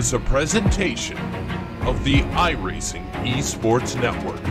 is a presentation of the iRacing Esports Network.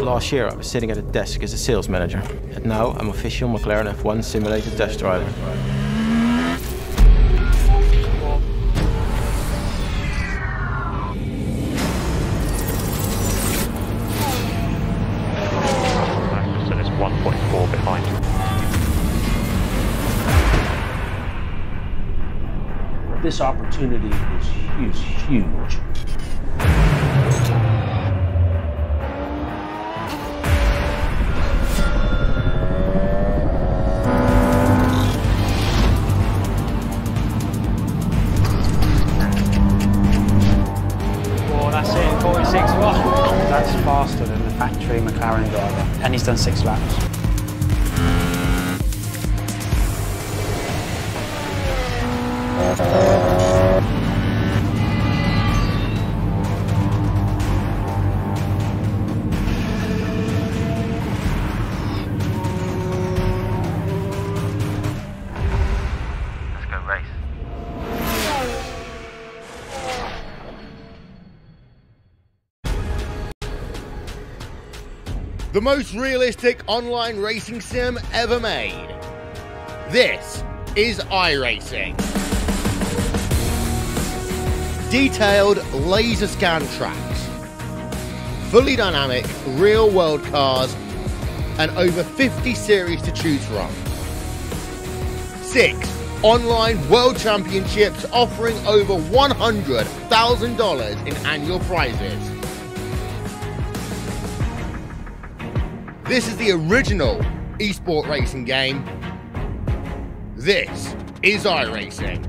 Last year I was sitting at a desk as a sales manager, and now I'm official McLaren F1 simulator test driver. So it's 1.4 behind. This opportunity is huge. That's faster than the factory McLaren driver, and he's done 6 laps. Let's go race. The most realistic online racing sim ever made. This is iRacing. Detailed laser scan tracks, fully dynamic real world cars, and over 50 series to choose from. 6 online world championships offering over $100,000 in annual prizes. This is the original esport racing game. This is iRacing.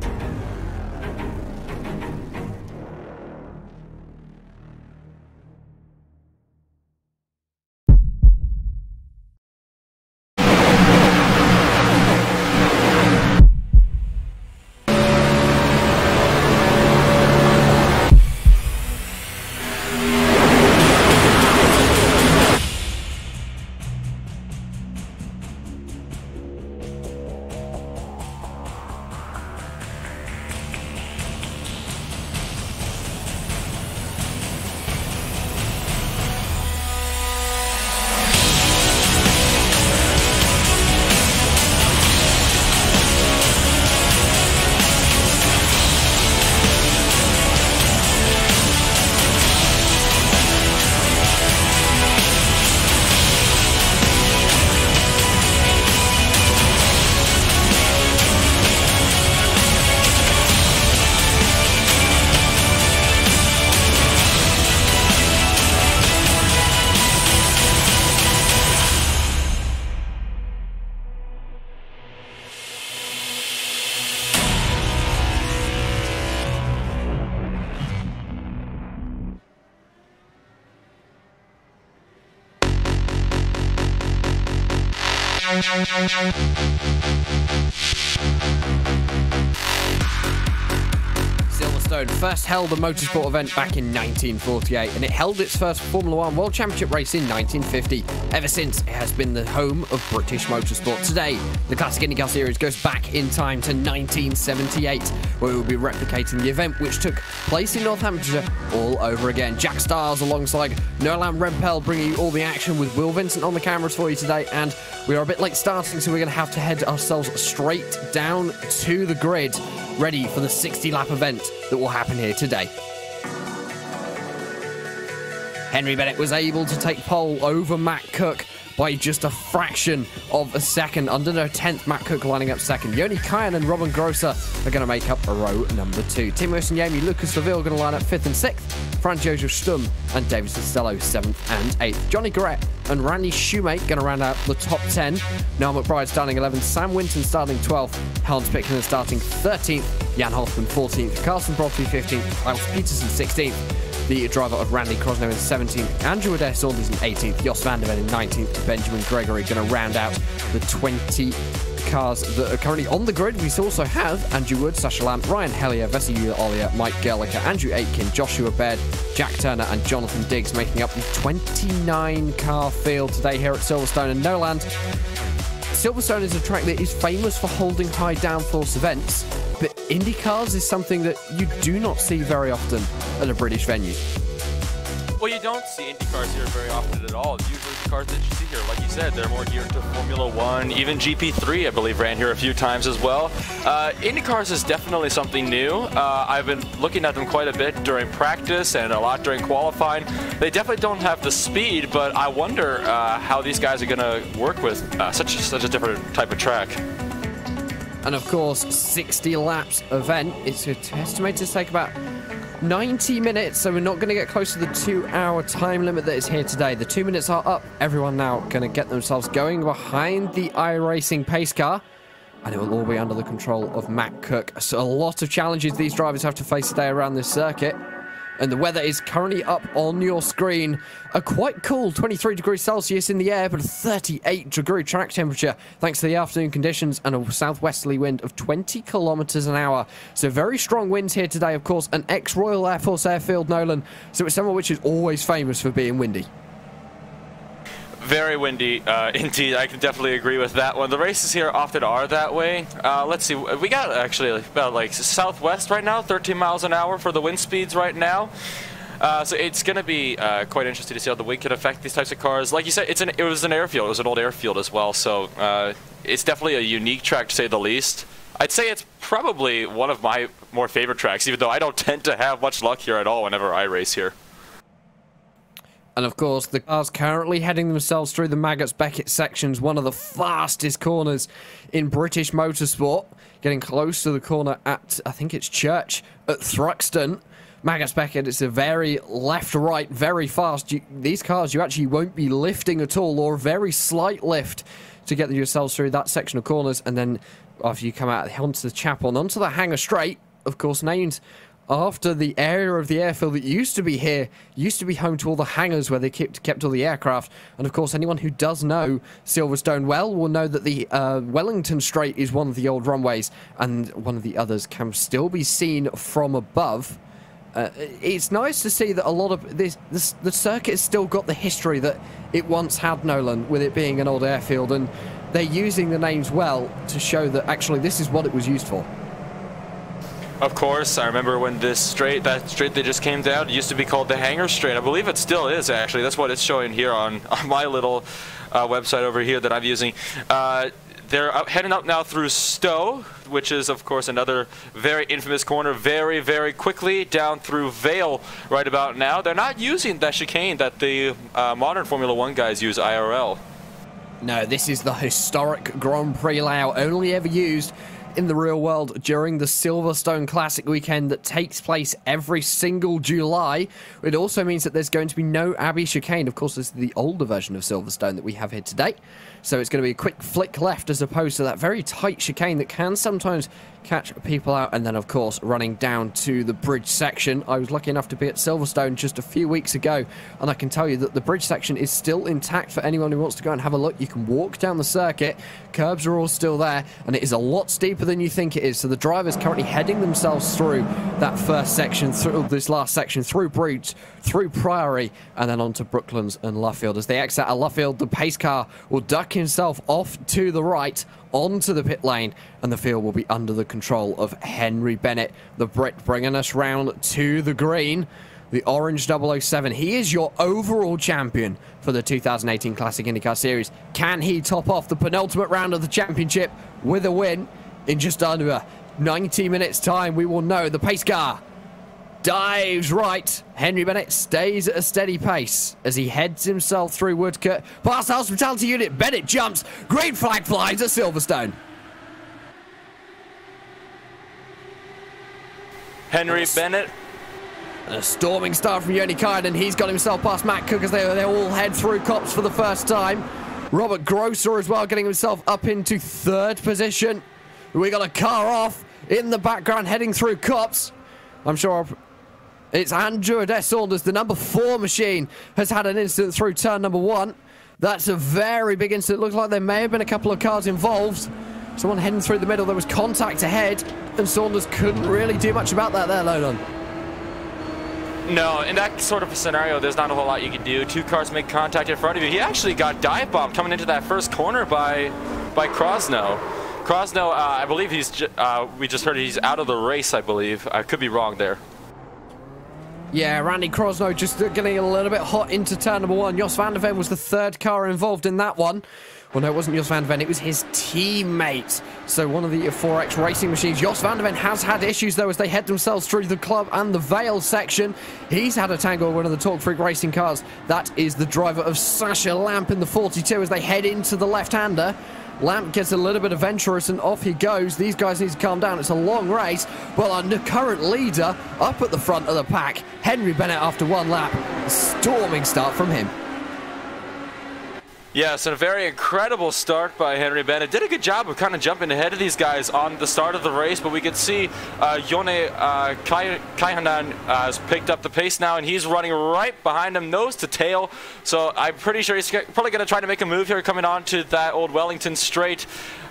Silverstone first held a motorsport event back in 1948, and it held its first Formula One World Championship race in 1950. Ever since, it has been the home of British motorsport. Today, the Classic IndyCar Series goes back in time to 1978, where we will be replicating the event which took place in Northamptonshire all over again. Jack Stars alongside Nolan Rempel bringing you all the action with Will Vincent on the cameras for you today, and we are a bit late starting, so we're going to have to head ourselves straight down to the grid, ready for the 60-lap event that will happen here today. Henry Bennett was able to take pole over Matt Cook, by just a fraction of a second. Under no 10th, Matt Cook lining up second. Yoni Kayan and Robin Grosser are going to make up row number 2. Timo Yami, Lucas Laville going to line up 5th and 6th. Franz Josef Stum and David Costello 7th and 8th. Johnny Garrett and Randy Shoemate going to round out the top 10. Noel McBride starting 11th. Sam Winton starting 12th. Hans Pickman starting 13th. Jan Hoffman 14th. Carsten Brofty 15th. Alex Peterson 16th. The driver of Randy Krosno in 17th, Andrew Adair Saunders in 18th, Jos van der Ven in 19th, Benjamin Gregory going to round out the 20 cars that are currently on the grid. We also have Andrew Wood, Sasha Lamb, Ryan Hellier, Vessi Ollier, Mike Gerlicher, Andrew Aitken, Joshua Baird, Jack Turner and Jonathan Diggs making up the 29 car field today here at Silverstone and Noland. Silverstone is a track that is famous for holding high downforce events, but IndyCars is something that you do not see very often at a British venue. Well, you don't see IndyCars here very often at all. Usually the cars that you see here, like you said, they're more geared to Formula 1. Even GP3, I believe, ran here a few times as well. IndyCars is definitely something new. I've been looking at them quite a bit during practice and a lot during qualifying. They definitely don't have the speed, but I wonder how these guys are going to work with such a different type of track. And of course, 60 laps event. It's estimated to take about 90 minutes, so we're not going to get close to the 2-hour time limit that is here today. The 2 minutes are up. Everyone now going to get themselves going behind the iRacing pace car, and it will all be under the control of Matt Cook. So a lot of challenges these drivers have to face today around this circuit. And the weather is currently up on your screen. A quite cool 23 degrees Celsius in the air, but a 38-degree track temperature thanks to the afternoon conditions and a southwesterly wind of 20 kilometers an hour. So very strong winds here today, of course. An ex-Royal Air Force airfield, Nolan. So it's somewhere which is always famous for being windy. Very windy, indeed. I can definitely agree with that one. The races here often are that way. Let's see. We got actually about like southwest right now, 13 miles an hour for the wind speeds right now. So it's going to be quite interesting to see how the wind can affect these types of cars. Like you said, it was an airfield. It was an old airfield as well. So it's definitely a unique track to say the least. I'd say it's probably one of my more favorite tracks, even though I don't tend to have much luck here at all whenever I race here. And of course, the cars currently heading themselves through the Maggots-Beckett sections, one of the fastest corners in British motorsport. Getting close to the corner at, I think it's Church, at Thruxton. Maggots-Beckett, it's a very left-right, very fast. These cars, you actually won't be lifting at all, or a very slight lift to get yourselves through that section of corners. And then after you come out onto the chapel and onto the hangar straight, of course, named after the area of the airfield that used to be here, used to be home to all the hangars where they kept all the aircraft. And of course, anyone who does know Silverstone well will know that the Wellington Straight is one of the old runways, and one of the others can still be seen from above. It's nice to see that a lot of the circuit has still got the history that it once had, Nolan, with it being an old airfield, and they're using the names well to show that actually this is what it was used for. Of course, I remember when that straight that just came down, it used to be called the Hangar Straight. I believe it still is, actually. That's what it's showing here on my little website over here that I'm using. They're heading up now through Stowe, which is, of course, another very infamous corner, very, very quickly down through Vale right about now. They're not using that chicane that the modern Formula 1 guys use IRL. No, this is the historic Grand Prix layout, only ever used in the real world during the Silverstone Classic weekend that takes place every single July. It also means that there's going to be no Abbey chicane. Of course, this is the older version of Silverstone that we have here today. So it's going to be a quick flick left as opposed to that very tight chicane that can sometimes catch people out. And then, of course, running down to the bridge section. I was lucky enough to be at Silverstone just a few weeks ago, and I can tell you that the bridge section is still intact for anyone who wants to go and have a look. You can walk down the circuit. Curbs are all still there, and it is a lot steeper than you think it is. So the drivers currently heading themselves through that first section, through this last section, through Bridge, through Priory, and then onto Brooklands and Luffield. As they exit at Luffield, the pace car will duck himself off to the right onto the pit lane, and the field will be under the control of Henry Bennett, the Brit, bringing us round to the green. The orange 007. He is your overall champion for the 2018 Classic IndyCar Series. Can he top off the penultimate round of the championship with a win? In just under 90 minutes time, we will know. The pace car dives right. Henry Bennett stays at a steady pace as he heads himself through Woodcote. Past the hospitality unit, Bennett jumps. Green flag flies at Silverstone. Henry Bennett. A storming start from Joni Kainen. He's got himself past Matt Cook as they all head through Copse for the first time. Robert Grosser as well, getting himself up into third position. We got a car off in the background heading through Copse. I'm sure it's Andrew Adair Saunders, the number 4 machine, has had an incident through turn number 1. That's a very big incident. Looks like there may have been a couple of cars involved. Someone heading through the middle. There was contact ahead, and Saunders couldn't really do much about that there, Lolan. No, in that sort of a scenario, there's not a whole lot you can do. 2 cars make contact in front of you. He actually got dive bombed coming into that first corner by Krosno. Krosno, I believe we just heard he's out of the race, I believe. I could be wrong there. Yeah, Randy Krosno just getting a little bit hot into turn number 1. Jos van der Ven was the 3rd car involved in that one. Well, no, it wasn't Jos van der Ven, it was his teammate. So one of the 4X racing machines. Jos van der Ven has had issues, though, as they head themselves through the club and the Vale section. He's had a tangle with one of the Talk Freak racing cars. That is the driver of Sasha Lamp in the 42 as they head into the left-hander. Lamp gets a little bit adventurous and off he goes. These guys need to calm down. It's a long race. Well, our current leader up at the front of the pack, Henry Bennett, after 1 lap. A storming start from him. Yes, and a very incredible start by Henry Bennett. Did a good job of kind of jumping ahead of these guys on the start of the race, but we could see Jone Kaihanan has picked up the pace now, and he's running right behind him, nose to tail. So I'm pretty sure he's probably going to try to make a move here coming on to that old Wellington straight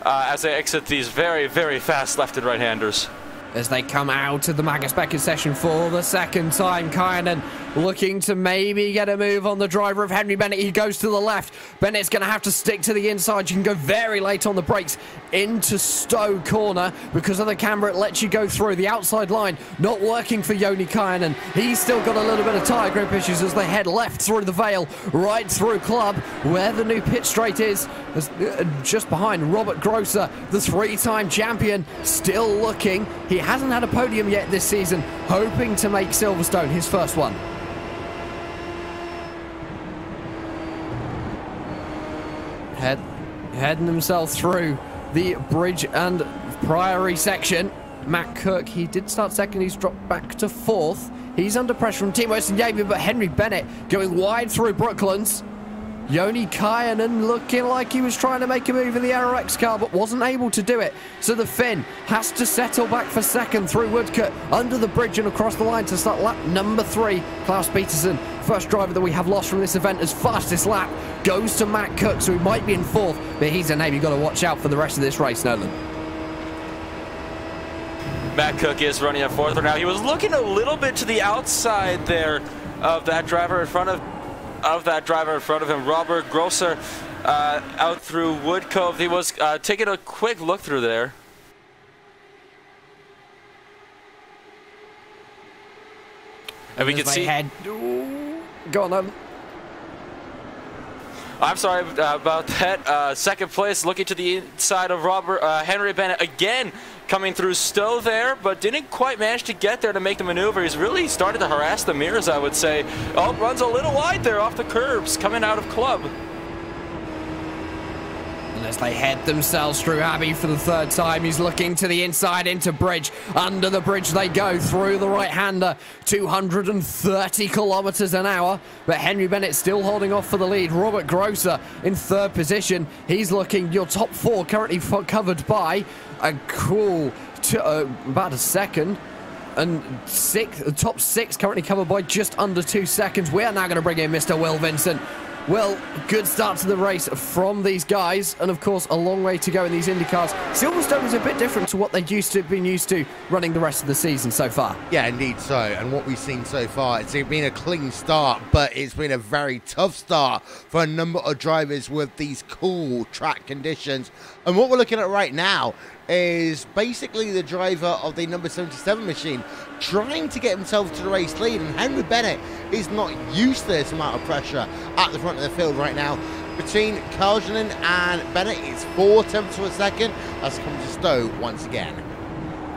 as they exit these very, very fast left and right-handers. As they come out of the Magnus Becker session for the 2nd time, Kainen looking to maybe get a move on the driver of Henry Bennett. He goes to the left. Bennett's going to have to stick to the inside. You can go very late on the brakes into Stowe corner. Because of the camber, it lets you go through. The outside line not working for Joni Kainen. He's still got a little bit of tyre grip issues as they head left through the Vale, right through Club, where the new pit straight is. Just behind Robert Grosser, the 3-time champion, still looking. He hasn't had a podium yet this season, hoping to make Silverstone his first one. Heading himself through the Bridge and Priory section. Matt Cook, he did start 2nd, he's dropped back to 4th. He's under pressure from Team Western Yabe, but Henry Bennett going wide through Brooklands. Joni Kainen looking like he was trying to make a move in the RX car, but wasn't able to do it. So the Finn has to settle back for 2nd through Woodcote, under the bridge and across the line to start lap number 3. Klaus Peterson, first driver that we have lost from this event, as fastest lap goes to Matt Cook, so he might be in 4th, but he's a name you've got to watch out for the rest of this race, Nolan. Matt Cook is running at 4th right now. He was looking a little bit to the outside there of that driver in front of him, Robert Grosser, out through Woodcove. He was taking a quick look through there. And we can see... Go on, Nolan. I'm sorry about that. 2nd place, looking to the inside of Henry Bennett again, coming through Stowe there, but didn't quite manage to get there to make the maneuver. He's really started to harass the mirrors, I would say. Oh, runs a little wide there off the curbs, coming out of Club. And as they head themselves through Abbey for the 3rd time, he's looking to the inside into Bridge. Under the bridge they go through the right-hander, 230 kilometers an hour. But Henry Bennett still holding off for the lead. Robert Grosser in 3rd position. He's looking, your top 4 currently covered by a cool, about a 2nd. And the top 6 currently covered by just under 2 seconds. We are now going to bring in Mr. Will Vincent. Well, good start to the race from these guys, and of course a long way to go in these IndyCars. Silverstone is a bit different to what they've been used to running the rest of the season so far. Yeah, indeed so. And what we've seen so far, it's been a clean start, but it's been a very tough start for a number of drivers with these cool track conditions. And what we're looking at right now is basically the driver of the number 77 machine trying to get himself to the race lead, and Henry Bennett is not used to this amount of pressure at the front of the field right now. Between Karjanen and Bennett, it's 4 tenths of a second. That's come to Stowe once again.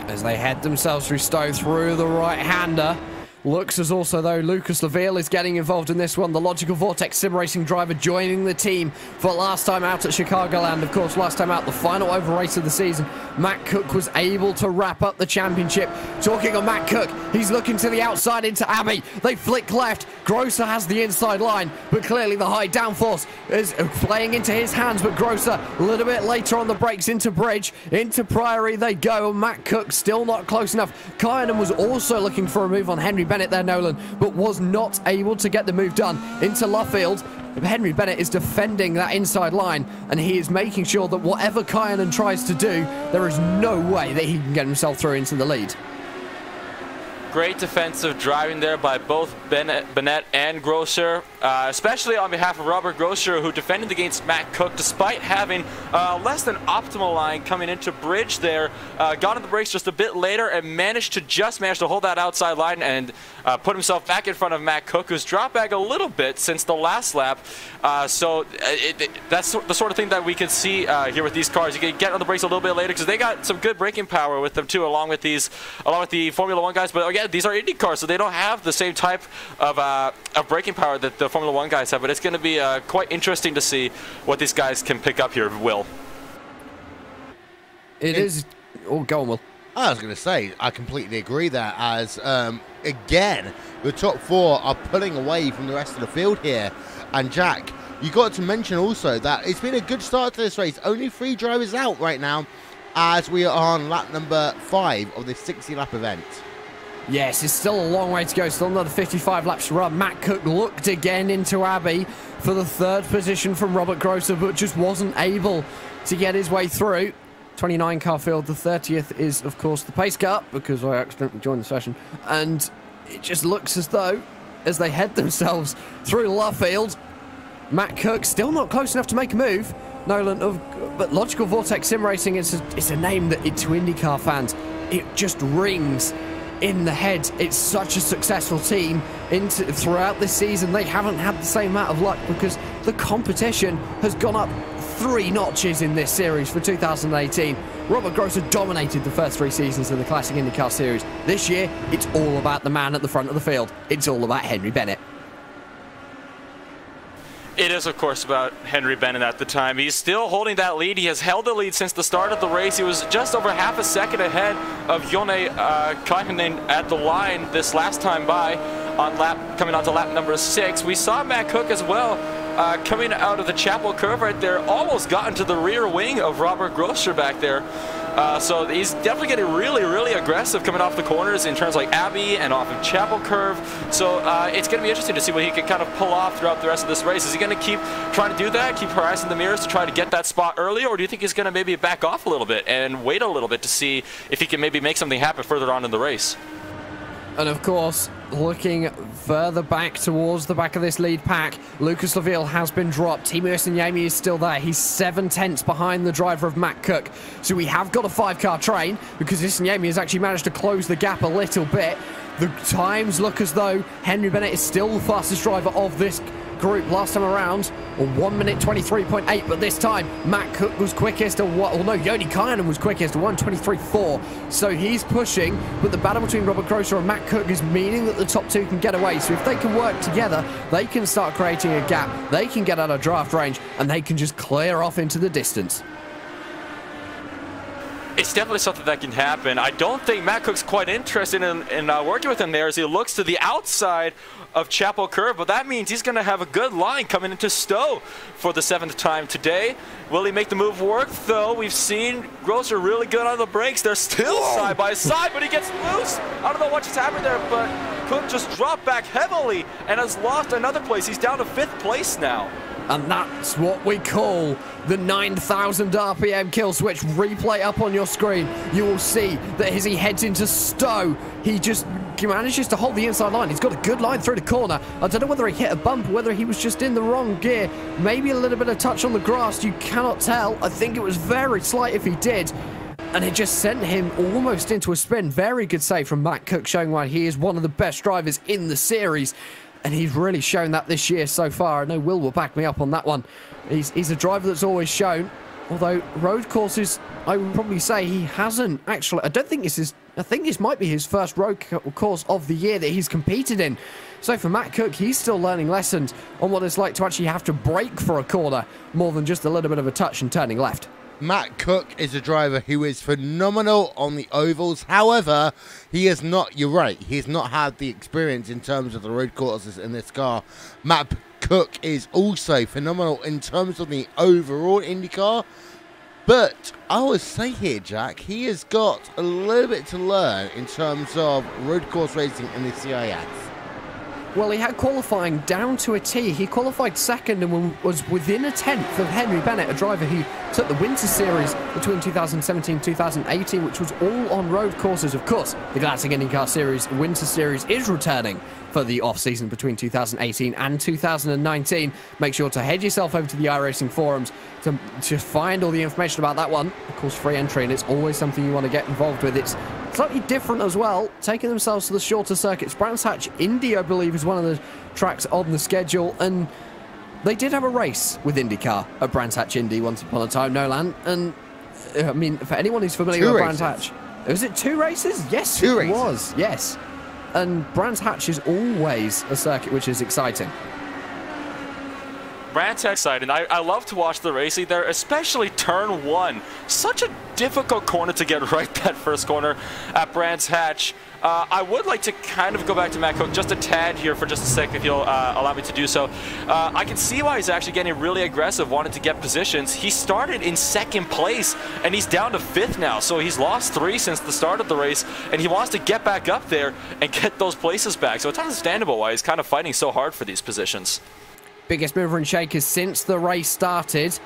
As they head themselves through Stowe through the right-hander, Looks as also though Lucas Laville is getting involved in this one. The Logical Vortex sim racing driver joining the team for last time out at Chicagoland. Of course, last time out, the final over race of the season. Matt Cook was able to wrap up the championship. Talking of Matt Cook, he's looking to the outside into Abbey. They flick left. Grosser has the inside line, but clearly the high downforce is playing into his hands. But Grosser a little bit later on the brakes into Bridge. Into Priory they go. Matt Cook still not close enough. Kyanan was also looking for a move on Henry Bennett there, Nolan, but was not able to get the move done. Into Luffield. Henry Bennett is defending that inside line, and he is making sure that whatever Kyanan tries to do, there is no way that he can get himself through into the lead. Great defensive driving there by both Bennett and Grosser, especially on behalf of Robert Grosser, who defended against Matt Cook despite having less than optimal line coming into Bridge there. Got on the brakes just a bit later and managed to hold that outside line and put himself back in front of Matt Cook, who's dropped back a little bit since the last lap. That's the sort of thing that we can see here with these cars. You can get on the brakes a little bit later because they got some good braking power with them too, along with the Formula One guys. But again, these are IndyCars, so they don't have the same type of braking power that the Formula One guys have. But it's going to be quite interesting to see what these guys can pick up here, Will. It is. Oh, go on, Will. I was going to say, I completely agree there, as, again, the top four are pulling away from the rest of the field here. And, Jack, you got to mention also that it's been a good start to this race. Only 3 drivers out right now, as we are on lap number 5 of this 60-lap event. Yes, it's still a long way to go. Still another 55 laps to run. Matt Cook looked again into Abbey for the 3rd position from Robert Grosser, but just wasn't able to get his way through. 29 car field. The 30th is, of course, the pace car, because I accidentally joined the session. And it just looks as though, as they head themselves through Luffield, Matt Cook still not close enough to make a move. Nolan, but Logical Vortex Sim Racing is a name that, to IndyCar fans, it just rings in the head. It's such a successful team throughout this season. They haven't had the same amount of luck because the competition has gone up 3 notches in this series for 2018. Robert Grosser dominated the first 3 seasons of the Classic IndyCar Series. This year, it's all about the man at the front of the field. It's all about Henry Bennett. It is, of course, about Henry Bennett at the time. He's still holding that lead. He has held the lead since the start of the race. He was just over half a second ahead of Jone Kyanan at the line this last time by, coming on to lap number 6. We saw Matt Cook as well coming out of the Chapel Curve right there, almost got into the rear wing of Robert Grosser back there. So he's definitely getting really, really aggressive coming off the corners in terms like Abbey and off of Chapel Curve. So it's going to be interesting to see what he can kind of pull off throughout the rest of this race. Is he going to keep trying to do that, keep her eyes in the mirrors to try to get that spot early, or do you think he's going to maybe back off a little bit and wait a little bit to see if he can maybe make something happen further on in the race? And of course, looking further back towards the back of this lead pack, Lucas Laville has been dropped. Timo Isanyemi is still there. He's 7 tenths behind the driver of Matt Cook. So we have got a 5-car train because Isanyemi has actually managed to close the gap a little bit. The times look as though Henry Bennett is still the fastest driver of this group last time around, 1 minute 23.8, but this time Matt Cook was quickest, Jone Kyanan was quickest, 1:23.4. So he's pushing, but the battle between Robert Grosser and Matt Cook is meaning that the top 2 can get away. So if they can work together, they can start creating a gap, they can get out of draft range, and they can just clear off into the distance. It's definitely something that can happen. I don't think Matt Cook's quite interested in working with him there as he looks to the outside of Chapel Curve, but that means he's going to have a good line coming into Stowe for the 7th time today. Will he make the move work, though? We've seen Grosser really good on the brakes. They're still side by side, but he gets loose. I don't know what just happened there, but Cook just dropped back heavily and has lost another place. He's down to 5th place now. And that's what we call the 9,000 RPM kill switch. Replay up on your screen. You will see that as he heads into Stowe, he manages to hold the inside line. He's got a good line through the corner. I don't know whether he hit a bump or whether he was just in the wrong gear. Maybe a little bit of touch on the grass. You cannot tell. I think it was very slight if he did. And it just sent him almost into a spin. Very good save from Matt Cook, showing why he is one of the best drivers in the series. And he's really shown that this year so far. I know Will back me up on that one. He's a driver that's always shown. Although road courses, I would probably say he hasn't actually. I don't think this is I think this might be his first road course of the year that he's competed in. So for Matt Cook, he's still learning lessons on what it's like to actually have to brake for a corner more than just a little bit of a touch and turning left. Matt Cook is a driver who is phenomenal on the ovals. However, he has not, you're right, he's not had the experience in terms of the road courses in this car. Matt Cook is also phenomenal in terms of the overall IndyCar. But I would say here, Jack, he has got a little bit to learn in terms of road course racing in the CIS. Well, he had qualifying down to a T. He qualified second and was within a tenth of Henry Bennett, a driver who took the Winter Series between 2017 and 2018, which was all on road courses. Of course, the Classic IndyCar Series Winter Series is returning for the off-season between 2018 and 2019. Make sure to head yourself over to the iRacing forums to find all the information about that one. Of course, free entry, and it's always something you want to get involved with. It's slightly different as well, taking themselves to the shorter circuits. Brands Hatch Indy, I believe, is one of the tracks on the schedule, and they did have a race with IndyCar at Brands Hatch Indy once upon a time, Nolan. And I mean, for anyone who's familiar with Brands Hatch, was it 2 races? Yes, it was. Yes. And Brands Hatch is always a circuit which is exciting. Brands Hatch exciting. I love to watch the racing there, especially turn 1. Such a difficult corner to get right, that first corner at Brands Hatch. I would like to kind of go back to Matt Cook just a tad here for just a sec, if you'll allow me to do so. I can see why he's actually getting really aggressive, wanting to get positions. He started in 2nd place, and he's down to 5th now, so he's lost 3 since the start of the race, and he wants to get back up there and get those places back. So it's understandable why he's kind of fighting so hard for these positions. Biggest mover and shakers since the race started.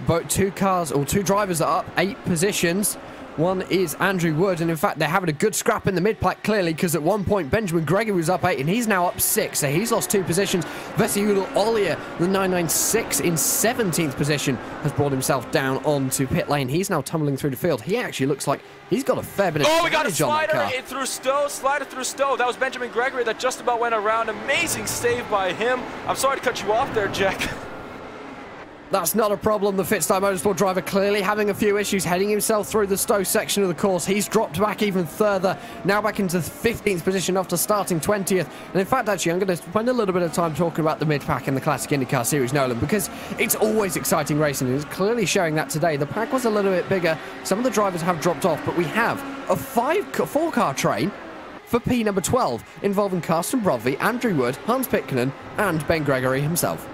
Both 2 drivers are up 8 positions. One is Andrew Wood, and in fact they're having a good scrap in the mid-pack, clearly, because at one point Benjamin Gregory was up 8 and he's now up 6, so he's lost 2 positions. Vesiudal Ollier, the 996 in 17th position, has brought himself down onto pit lane. He's now tumbling through the field. He actually looks like he's got a fair bit of we got a slider through Stowe, slider through Stowe. That was Benjamin Gregory that just about went around. Amazing save by him. I'm sorry to cut you off there, Jack. That's not a problem. The Fitstyle Motorsport driver clearly having a few issues heading himself through the Stowe section of the course. He's dropped back even further, now back into 15th position after starting 20th. And in fact, actually, I'm going to spend a little bit of time talking about the mid-pack in the Classic IndyCar Series, Nolan, because it's always exciting racing, and it's clearly showing that today. The pack was a little bit bigger. Some of the drivers have dropped off, but we have a 4-car train for P number 12, involving Carsten Brodby, Andrew Wood, Hans Pitkanen, and Ben Gregory himself.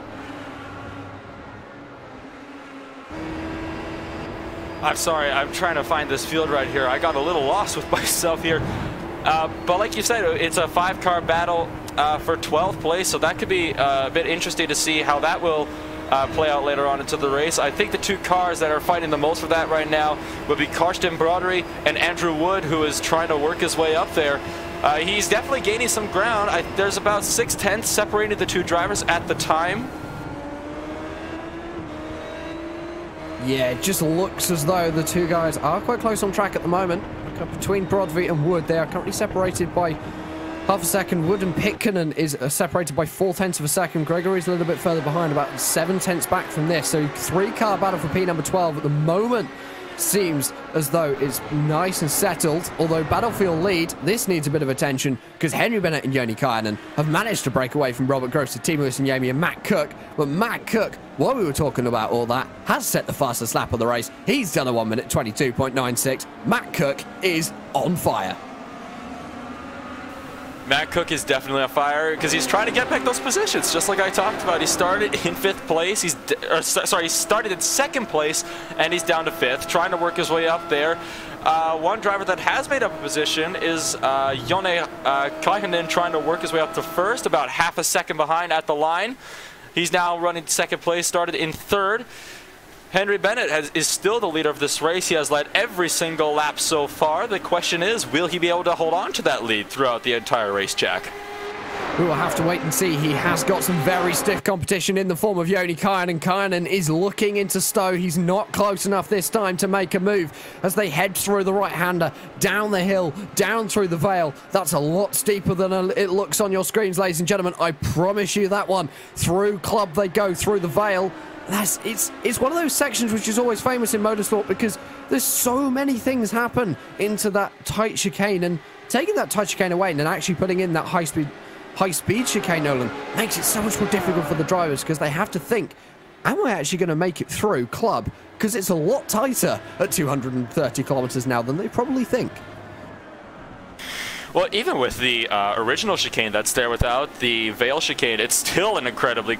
I'm sorry, I'm trying to find this field right here. I got a little lost with myself here. But like you said, it's a 5-car battle for 12th place, so that could be a bit interesting to see how that will play out later on into the race. I think the 2 cars that are fighting the most for that right now would be Carsten Brodby and Andrew Wood, who is trying to work his way up there. He's definitely gaining some ground. There's about 6/10 separating the 2 drivers at the time. Yeah, it just looks as though the 2 guys are quite close on track at the moment. Between Brodby and Wood, they are currently separated by half a second. Wood and Pitkanen is separated by 4/10 of a second. Gregory's a little bit further behind, about 7/10 back from this. So 3-car battle for P number 12 at the moment. Seems as though it's nice and settled, although Battlefield lead, this needs a bit of attention, because Henry Bennett and Joni Kainen have managed to break away from Robert Gross to Timo Yami and Matt Cook. But Matt Cook, while we were talking about all that, has set the fastest lap of the race. He's done a 1:22.96. Matt Cook is on fire. Matt Cook is definitely on fire because he's trying to get back those positions, just like I talked about. He started in 5th place. He started in 2nd place, and he's down to 5th, trying to work his way up there. One driver that has made up a position is Joni Kainen, trying to work his way up to 1st, about half a second behind at the line. He's now running 2nd place, started in 3rd. Henry Bennett is still the leader of this race. He has led every single lap so far. The question is, will he be able to hold on to that lead throughout the entire race, Jack? We will have to wait and see. He has got some very stiff competition in the form of Joni Kainen. Kainen is looking into Stowe. He's not close enough this time to make a move as they head through the right-hander, down the hill, down through the Vale. That's a lot steeper than it looks on your screens, ladies and gentlemen. I promise you that one. Through Club they go, through the Vale. It's one of those sections which is always famous in motorsport because there's so many things happen into that tight chicane, and taking that tight chicane away and then actually putting in that high speed chicane, Nolan, makes it so much more difficult for the drivers because they have to think, am I actually going to make it through club? Because it's a lot tighter at 230 kilometers now than they probably think. Well, even with the original chicane that's there without the Vale chicane, it's still an incredibly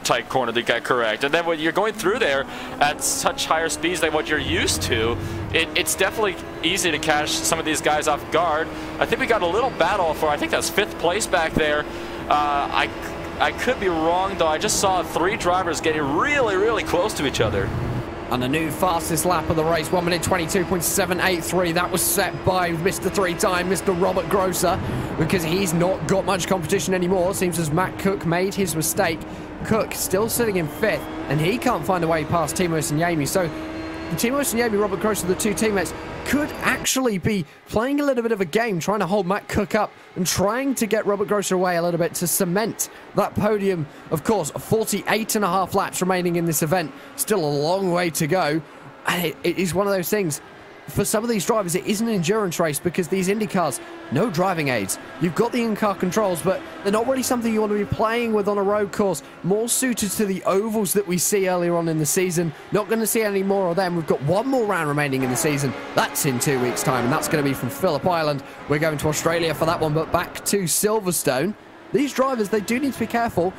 tight corner to get correct. And then when you're going through there at such higher speeds than what you're used to, it's definitely easy to catch some of these guys off guard. I think we got a little battle for, I think that's 5th place back there. I could be wrong, though. I just saw 3 drivers getting really, really close to each other. And the new fastest lap of the race, 1 minute 22.783. That was set by Mr. 3-time, Mr. Robert Grosser, because he's not got much competition anymore. Seems as Matt Cook made his mistake. Cook still sitting in 5th, and he can't find a way past Timo Sanyemi. So Timo Sanyemi, Robert Grosser, the 2 teammates, could actually be playing a little bit of a game, trying to hold Matt Cook up and trying to get Robert Grosser away a little bit to cement that podium. Of course, 48.5 laps remaining in this event. Still a long way to go. And it is one of those things. For some of these drivers, it is an endurance race because these IndyCars, no driving aids. You've got the in-car controls, but they're not really something you want to be playing with on a road course. More suited to the ovals that we see earlier on in the season. Not going to see any more of them. We've got 1 more round remaining in the season. That's in 2 weeks' time, and that's going to be from Phillip Island. We're going to Australia for that one, but back to Silverstone. These drivers, they do need to be careful.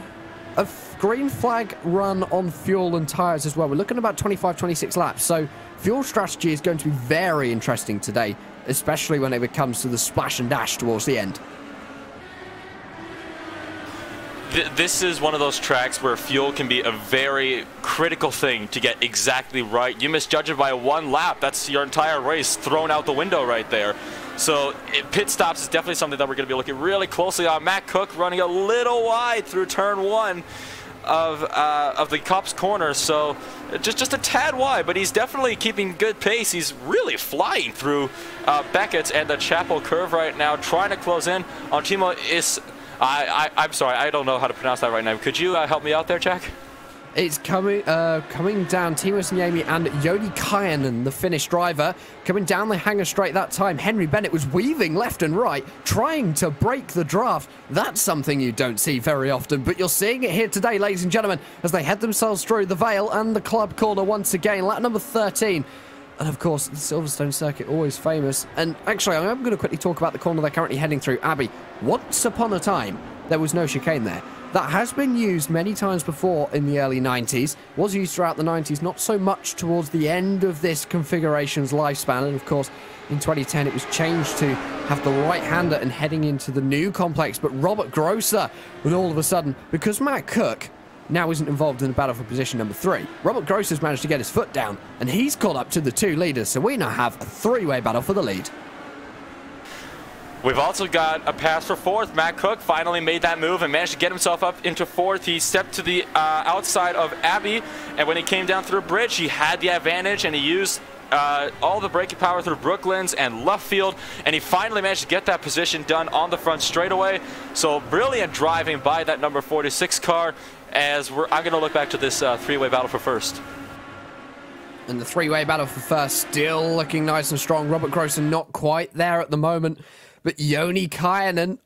A green flag run on fuel and tyres as well. We're looking at about 25, 26 laps, so fuel strategy is going to be very interesting today, especially when it comes to the splash and dash towards the end. This is one of those tracks where fuel can be a very critical thing to get exactly right. You misjudge it by 1 lap, that's your entire race thrown out the window right there. So pit stops is definitely something that we're going to be looking really closely on. Matt Cook running a little wide through turn 1 of the Copse corner, so just a tad wide, but he's definitely keeping good pace. He's really flying through Beckett's and the Chapel curve right now, trying to close in on Timo is. I'm sorry, I don't know how to pronounce that right now. Could you help me out there, Jack? It's coming down. Timo Sanyemi and Joni Kajanen, the Finnish driver, coming down the hanger straight that time. Henry Bennett was weaving left and right, trying to break the draft. That's something you don't see very often, but you're seeing it here today, ladies and gentlemen, as they head themselves through the Vale and the club corner once again. Lap number 13. And of course, the Silverstone circuit, always famous. And actually, I'm going to quickly talk about the corner they're currently heading through. Abby, once upon a time, there was no chicane there. That has been used many times before in the early 90s. Was used throughout the 90s, not so much towards the end of this configuration's lifespan. And of course, in 2010, it was changed to have the right-hander and heading into the new complex. But Robert Grosser would all of a sudden, because Matt Cook now isn't involved in the battle for position number 3. Robert Grosser's managed to get his foot down, and he's caught up to the 2 leaders, so we now have a 3-way battle for the lead. We've also got a pass for 4th. Matt Cook finally made that move and managed to get himself up into 4th. He stepped to the outside of Abbey, and when he came down through a bridge, he had the advantage, and he used all the braking power through Brooklands and Luffield, and he finally managed to get that position done on the front straightaway. So brilliant driving by that number 46 car. As I'm going to look back to this 3-way battle for 1st. And the 3-way battle for 1st still looking nice and strong. Robert Grosser not quite there at the moment, but Joni Kajanen,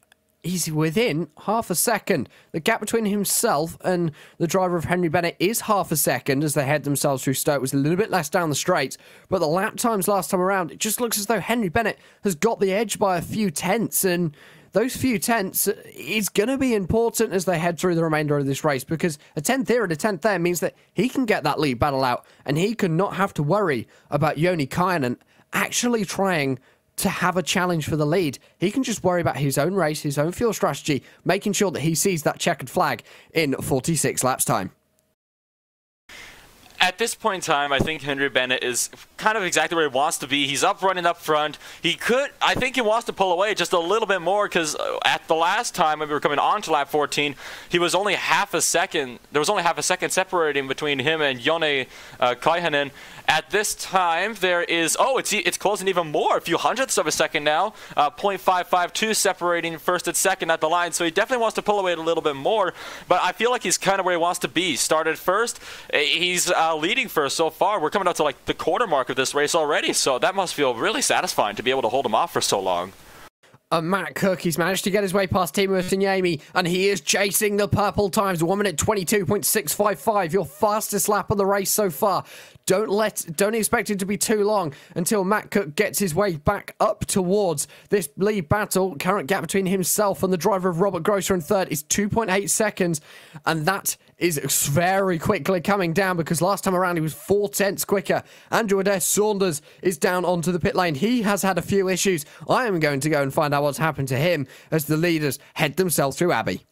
he's within half a second. The gap between himself and the driver of Henry Bennett is half a second as they head themselves through Stoke. It was a little bit less down the straight, but the lap times last time around, it just looks as though Henry Bennett has got the edge by a few tenths, and those few tenths is going to be important as they head through the remainder of this race, because a 10th here and a 10th there means that he can get that lead battle out, and he can not have to worry about Joni Kajanen actually trying to have a challenge for the lead. He can just worry about his own race, his own fuel strategy, making sure that he sees that checkered flag in 46 laps time. At this point in time, I think Henry Bennett is kind of exactly where he wants to be. He's up running up front. I think he wants to pull away just a little bit more, because at the last time when we were coming on to lap 14, he was only half a second. There was only half a second separating between him and Jone Kaihanen. At this time, there is, it's closing even more, a few hundredths of a second now. 0.552 separating first and second at the line, so he definitely wants to pull away a little bit more, but I feel like he's kind of where he wants to be. Started first, he's leading first so far. We're coming up to like the quarter mark of this race already, so that must feel really satisfying to be able to hold him off for so long. Matt Cook, he's managed to get his way past Timo Tanyemi, and he is chasing the purple times. 1 minute 22.655, your fastest lap of the race so far. Don't expect it to be too long until Matt Cook gets his way back up towards this lead battle. Current gap between himself and the driver of Robert Grosser in third is 2.8 seconds, and that is very quickly coming down, because last time around he was 4/10 quicker. Andrew Adair Saunders is down onto the pit lane. He has had a few issues. I am going to go and find out what's happened to him as the leaders head themselves through Abbey.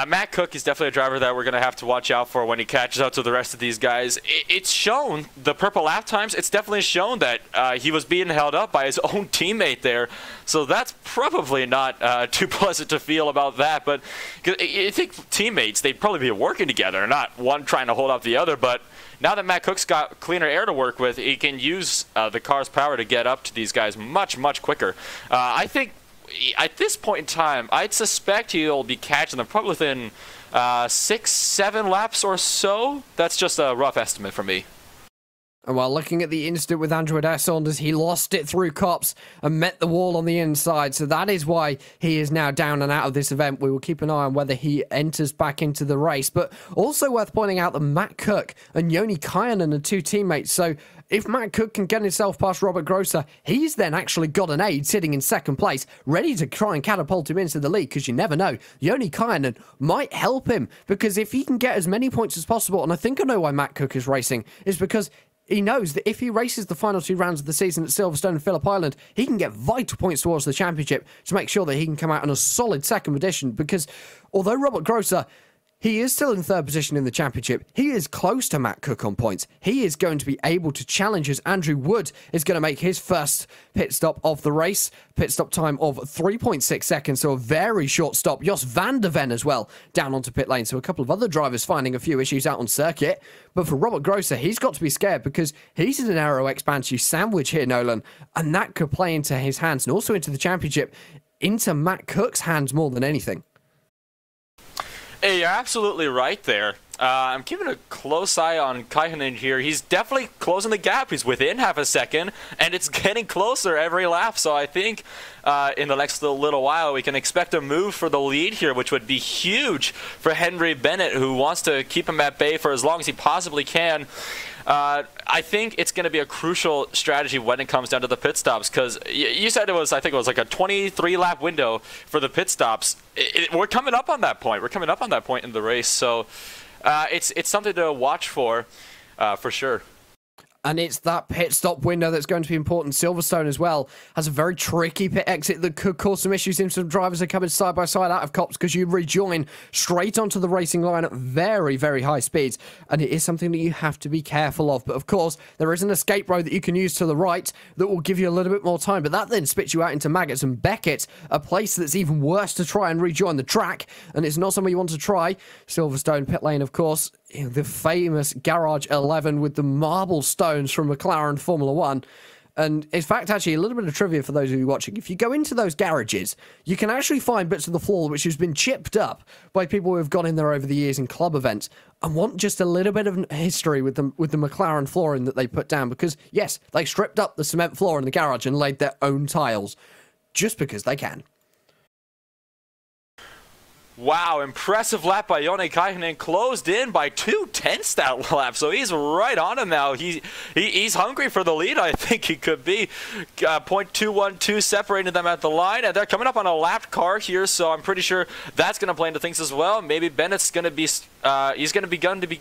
Matt Cook is definitely a driver that we're going to have to watch out for when he catches up to the rest of these guys. It's shown, the purple lap times, it's definitely shown that he was being held up by his own teammate there. So that's probably not too pleasant to feel about that. But I think teammates, they'd probably be working together, not one trying to hold up the other. But now that Matt Cook's got cleaner air to work with, he can use the car's power to get up to these guys much, much quicker. I think at this point in time, I'd suspect he'll be catching them probably within 6-7 laps or so. That's just a rough estimate for me. And while looking at the incident with Andrew Adair Saunders, he lost it through cops and met the wall on the inside. So that is why he is now down and out of this event. We will keep an eye on whether he enters back into the race. But also worth pointing out that Matt Cook and Joni Kajanen are two teammates. So if Matt Cook can get himself past Robert Grosser, he's then actually got an aide sitting in second place, ready to try and catapult him into the lead, because you never know. Joni Kajanen might help him, because if he can get as many points as possible, and I think I know why Matt Cook is racing, is because he knows that if he races the final 2 rounds of the season at Silverstone and Phillip Island, he can get vital points towards the championship to make sure that he can come out in a solid second position, because although Robert Grosser, he is still in third position in the championship, he is close to Matt Cook on points. He is going to be able to challenge, as Andrew Wood is going to make his first pit stop of the race. Pit stop time of 3.6 seconds, so a very short stop. Jos van der Ven as well down onto pit lane, so a couple of other drivers finding a few issues out on circuit. But for Robert Grosser, he's got to be scared, because he's in an aero expansion sandwich here, Nolan, and that could play into his hands, and also into the championship, into Matt Cook's hands more than anything. Hey, you're absolutely right there. I'm keeping a close eye on Kaihanen here. He's definitely closing the gap. He's within half a second, and it's getting closer every lap. So I think in the next little while, we can expect a move for the lead here, which would be huge for Henry Bennett, who wants to keep him at bay for as long as he possibly can. I think it's going to be a crucial strategy when it comes down to the pit stops, because you said I think it was like a 23-lap window for the pit stops. We're coming up on that point. We're coming up on that point in the race, so it's something to watch for sure. And it's that pit stop window that's going to be important. Silverstone as well has a very tricky pit exit that could cause some issues if some drivers are coming side by side out of cops, because you rejoin straight onto the racing line at very, very high speeds. And it is something that you have to be careful of. But of course, there is an escape road that you can use to the right that will give you a little bit more time. But that then spits you out into Maggots and Beckett, a place that's even worse to try and rejoin the track. And it's not something you want to try. Silverstone pit lane, of course, the famous Garage 11 with the marble stones from McLaren Formula 1. And in fact, actually, a little bit of trivia for those of you watching. If you go into those garages, you can actually find bits of the floor which has been chipped up by people who have gone in there over the years in club events and want just a little bit of history with the McLaren flooring that they put down. Because, yes, they stripped up the cement floor in the garage and laid their own tiles just because they can. Wow, impressive lap by Joni Kaihanen, closed in by 2/10 that lap, so he's right on him now. He's hungry for the lead, I think he could be. 0.212 separating them at the line, and they're coming up on a lapped car here, so I'm pretty sure that's going to play into things as well. Maybe Bennett's going to be,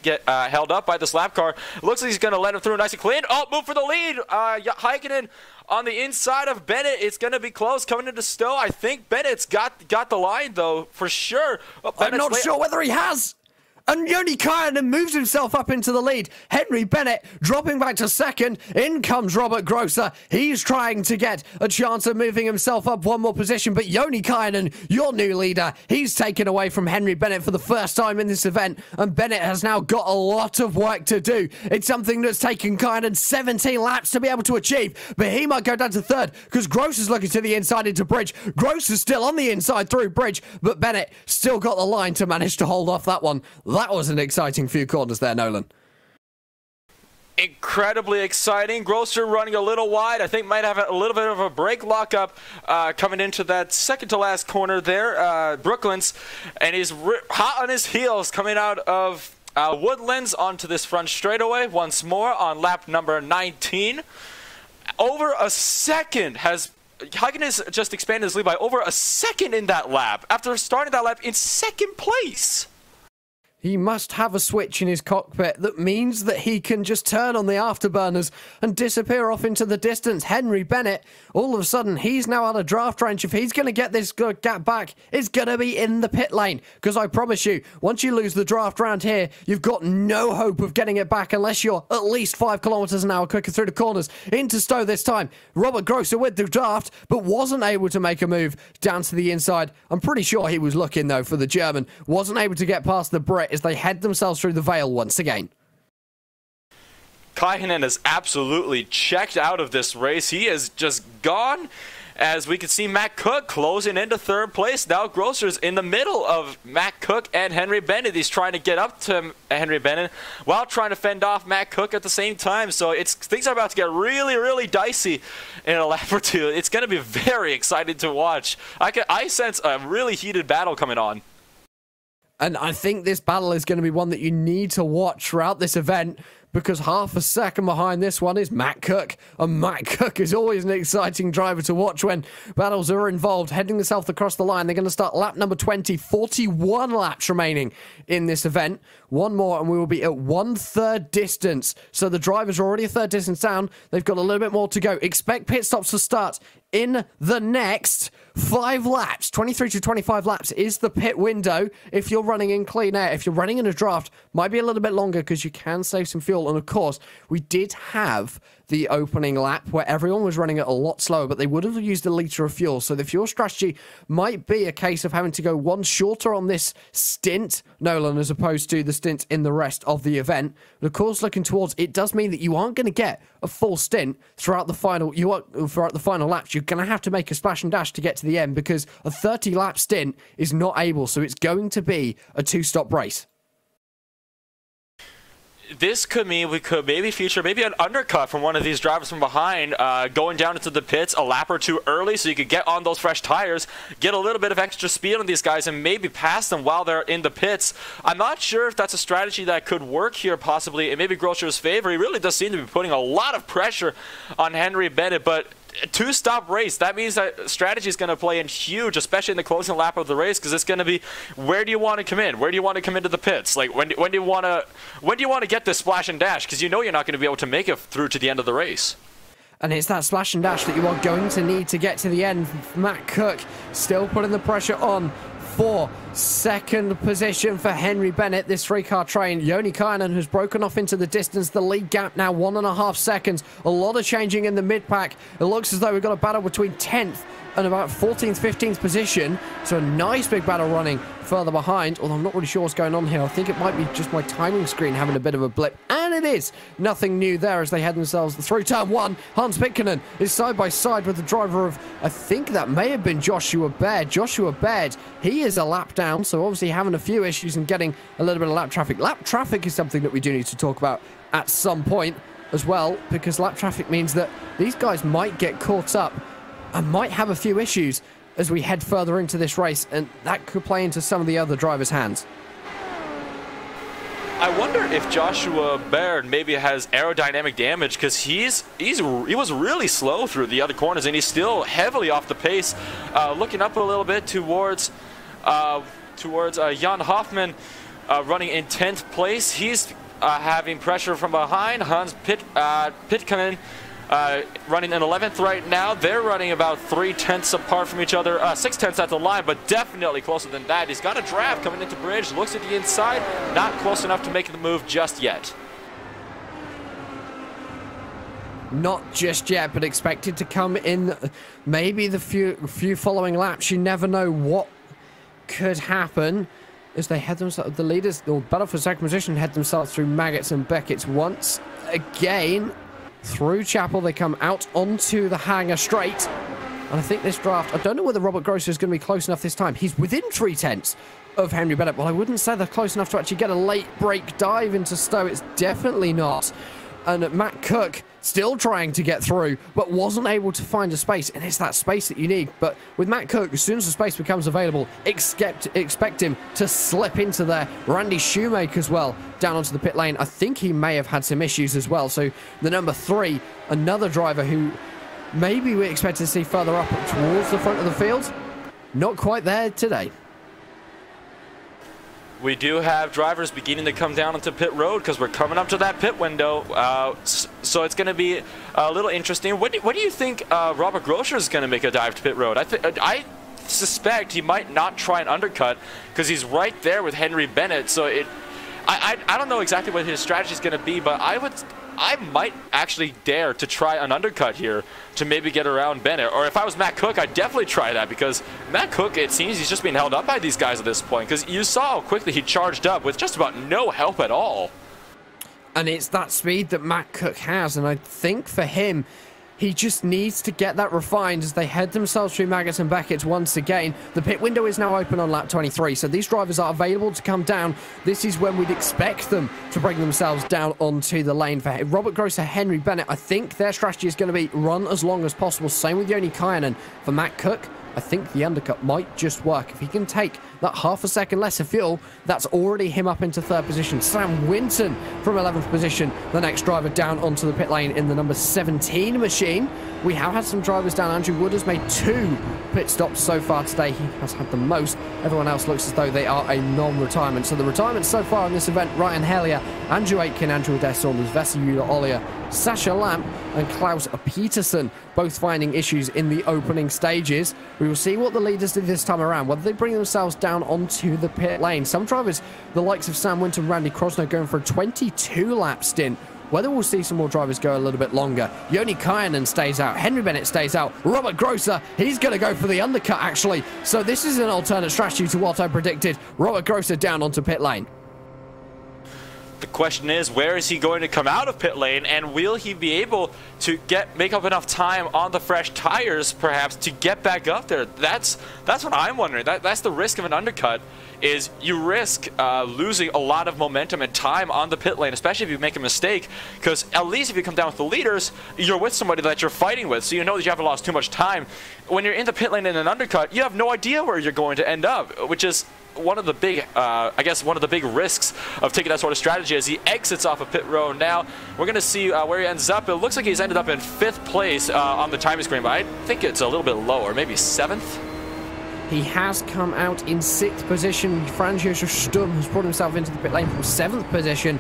get held up by this lap car. Looks like he's going to let him through nice and clean. Oh, move for the lead. Heikkinen on the inside of Bennett. It's going to be close coming into Stowe. I think Bennett's got the line, though, for sure. Oh, I'm not sure whether he has. And Joni Käänen moves himself up into the lead. Henry Bennett dropping back to second. In comes Robert Grosser. He's trying to get a chance of moving himself up one more position. But Joni Käänen, your new leader, he's taken away from Henry Bennett for the first time in this event. And Bennett has now got a lot of work to do. It's something that's taken Käänen 17 laps to be able to achieve. But he might go down to third because Grosser's looking to the inside into Bridge. Grosser's still on the inside through Bridge. But Bennett still got the line to manage to hold off that one. That was an exciting few corners there, Nolan. Incredibly exciting. Grosser running a little wide. I think might have a little bit of a brake lockup coming into that second to last corner there, Brooklands. And he's hot on his heels coming out of Woodlands onto this front straightaway once more on lap number 19. Over a second has Hagen has just expanded his lead by over a second in that lap after starting that lap in second place. He must have a switch in his cockpit that means that he can just turn on the afterburners and disappear off into the distance. Henry Bennett, all of a sudden, he's now out of draft range. If he's going to get this gap back, it's going to be in the pit lane. Because I promise you, once you lose the draft round here, you've got no hope of getting it back unless you're at least 5 kilometers an hour quicker through the corners. Into Stowe this time. Robert Grosser with the draft, but wasn't able to make a move down to the inside. I'm pretty sure he was looking, though, for the German. Wasn't able to get past the Brit as they head themselves through the Vale once again. Käänen is absolutely checked out of this race. He is just gone. As we can see Matt Cook closing into third place. Now Grosser's in the middle of Matt Cook and Henry Bennett. He's trying to get up to Henry Bennett while trying to fend off Matt Cook at the same time. So things are about to get really, really dicey in a lap or two. It's going to be very exciting to watch. I sense a really heated battle coming on. And I think this battle is going to be one that you need to watch throughout this event, because half a second behind this one is Matt Cook. And Matt Cook is always an exciting driver to watch when battles are involved. Heading themselves across the line, they're going to start lap number 20. 41 laps remaining in this event. One more and we will be at 1/3 distance. So the drivers are already a third distance down. They've got a little bit more to go. Expect pit stops to start in the next 5 laps. 23 to 25 laps is the pit window if you're running in clean air. If you're running in a draft, might be a little bit longer because you can save some fuel. And of course, we did have the opening lap where everyone was running it a lot slower, but they would have used a litre of fuel. So the fuel strategy might be a case of having to go one shorter on this stint, Nolan, as opposed to the stint in the rest of the event. But of course, looking towards, it does mean that you aren't going to get a full stint throughout the final laps. You're going to have to make a splash and dash to get to the end because a 30-lap stint is not able. So it's going to be a 2-stop race. This could mean we could maybe feature maybe an undercut from one of these drivers from behind, going down into the pits a lap or two early so you could get on those fresh tires, get a little bit of extra speed on these guys, and maybe pass them while they're in the pits. I'm not sure if that's a strategy that could work here possibly in maybe Grosser's favor. He really does seem to be putting a lot of pressure on Henry Bennett, but a 2-stop race, that means that strategy is going to play in huge, especially in the closing lap of the race, because it's going to be, where do you want to come in? Where do you want to come into the pits? Like, when do you want to get this splash and dash? Because you know you're not going to be able to make it through to the end of the race. And it's that splash and dash that you are going to need to get to the end. Matt Cook still putting the pressure on for second position for Henry Bennett, this 3-car train. Joni Käänen has broken off into the distance. The lead gap now 1.5 seconds. A lot of changing in the mid-pack. It looks as though we've got a battle between 10th and about 14th, 15th position. So a nice big battle running further behind, although I'm not really sure what's going on here. I think it might be just my timing screen having a bit of a blip. And it is nothing new there as they head themselves through turn 1. Hans Pitkanen is side by side with the driver of, I think that may have been Joshua Baird. Joshua Baird, he is a lap down, so obviously having a few issues and getting a little bit of lap traffic. Lap traffic is something that we do need to talk about at some point as well, because lap traffic means that these guys might get caught up and might have a few issues as we head further into this race, and that could play into some of the other drivers' hands. I wonder if Joshua Baird maybe has aerodynamic damage, because he was really slow through the other corners, and he's still heavily off the pace. Looking up a little bit towards Jan Hoffman, running in 10th place. He's having pressure from behind. Hans Pitkanen running in 11th right now. They're running about 3/10 apart from each other, 6/10 at the line, but definitely closer than that. He's got a draft coming into bridge, looks at the inside, not close enough to make the move just yet. Not just yet, but expected to come in maybe the few following laps. You never know what could happen as they head themselves, the leaders, or battle for second position, head themselves through Maggots and Beckett's once again. Through Chapel, they come out onto the hangar straight. And I think this draft, I don't know whether Robert Grosser is going to be close enough this time. He's within 3/10 of Henry Bennett. Well, I wouldn't say they're close enough to actually get a late break dive into Stowe. It's definitely not. And Matt Cook still trying to get through, but wasn't able to find a space. And it's that space that you need. But with Matt Cook, as soon as the space becomes available, expect him to slip into there. Randy Shoemaker as well, down onto the pit lane. I think he may have had some issues as well. So the number 3, another driver who maybe we expect to see further up towards the front of the field. Not quite there today. We do have drivers beginning to come down onto pit road because we're coming up to that pit window. So it's going to be a little interesting. What do you think Robert Grosser is going to make a dive to pit road? I suspect he might not try an undercut because he's right there with Henry Bennett. So I don't know exactly what his strategy is going to be, but I might actually dare to try an undercut here to maybe get around Bennett. Or if I was Matt Cook, I'd definitely try that because Matt Cook, it seems he's just being held up by these guys at this point because you saw how quickly he charged up with just about no help at all. And it's that speed that Matt Cook has, and I think for him, he just needs to get that refined as they head themselves through Maggots and Beckett's once again. The pit window is now open on lap 23, so these drivers are available to come down. This is when we'd expect them to bring themselves down onto the lane. For Robert Grosser, Henry Bennett, I think their strategy is going to be run as long as possible. Same with Joni Kayanen. For Matt Cook, I think the undercut might just work. If he can take that half a second less of fuel, that's already him up into 3rd position. Sam Winton from 11th position, the next driver down onto the pit lane in the number 17 machine. We have had some drivers down. Andrew Wood has made 2 pit stops so far today. He has had the most. Everyone else looks as though they are a non-retirement. So the retirements so far in this event: Ryan Hellier, Andrew Aitken, Andrew Adair-Saunders, Vessi Euler-Ollier, Sasha Lamp and Klaus Peterson, both finding issues in the opening stages. We will see what the leaders did this time around, whether they bring themselves down onto the pit lane. Some drivers, the likes of Sam Winton, Randy Krosno, going for a 22-lap stint. Whether we'll see some more drivers go a little bit longer. Joni Kayanen stays out. Henry Bennett stays out. Robert Grosser, he's going to go for the undercut, actually. So this is an alternate strategy to what I predicted. Robert Grosser down onto pit lane. The question is, where is he going to come out of pit lane, and will he be able to make up enough time on the fresh tires, perhaps, to get back up there? That's what I'm wondering. That's the risk of an undercut, is you risk losing a lot of momentum and time on the pit lane, especially if you make a mistake, because at least if you come down with the leaders, you're with somebody that you're fighting with, so you know that you haven't lost too much time. When you're in the pit lane in an undercut, you have no idea where you're going to end up, which is one of the big, I guess, one of the big risks of taking that sort of strategy as he exits off of pit road. Now, we're going to see where he ends up. It looks like he's ended up in 5th place on the timing screen, but I think it's a little bit lower, maybe 7th. He has come out in 6th position. Franz Josef Sturm has brought himself into the pit lane from 7th position.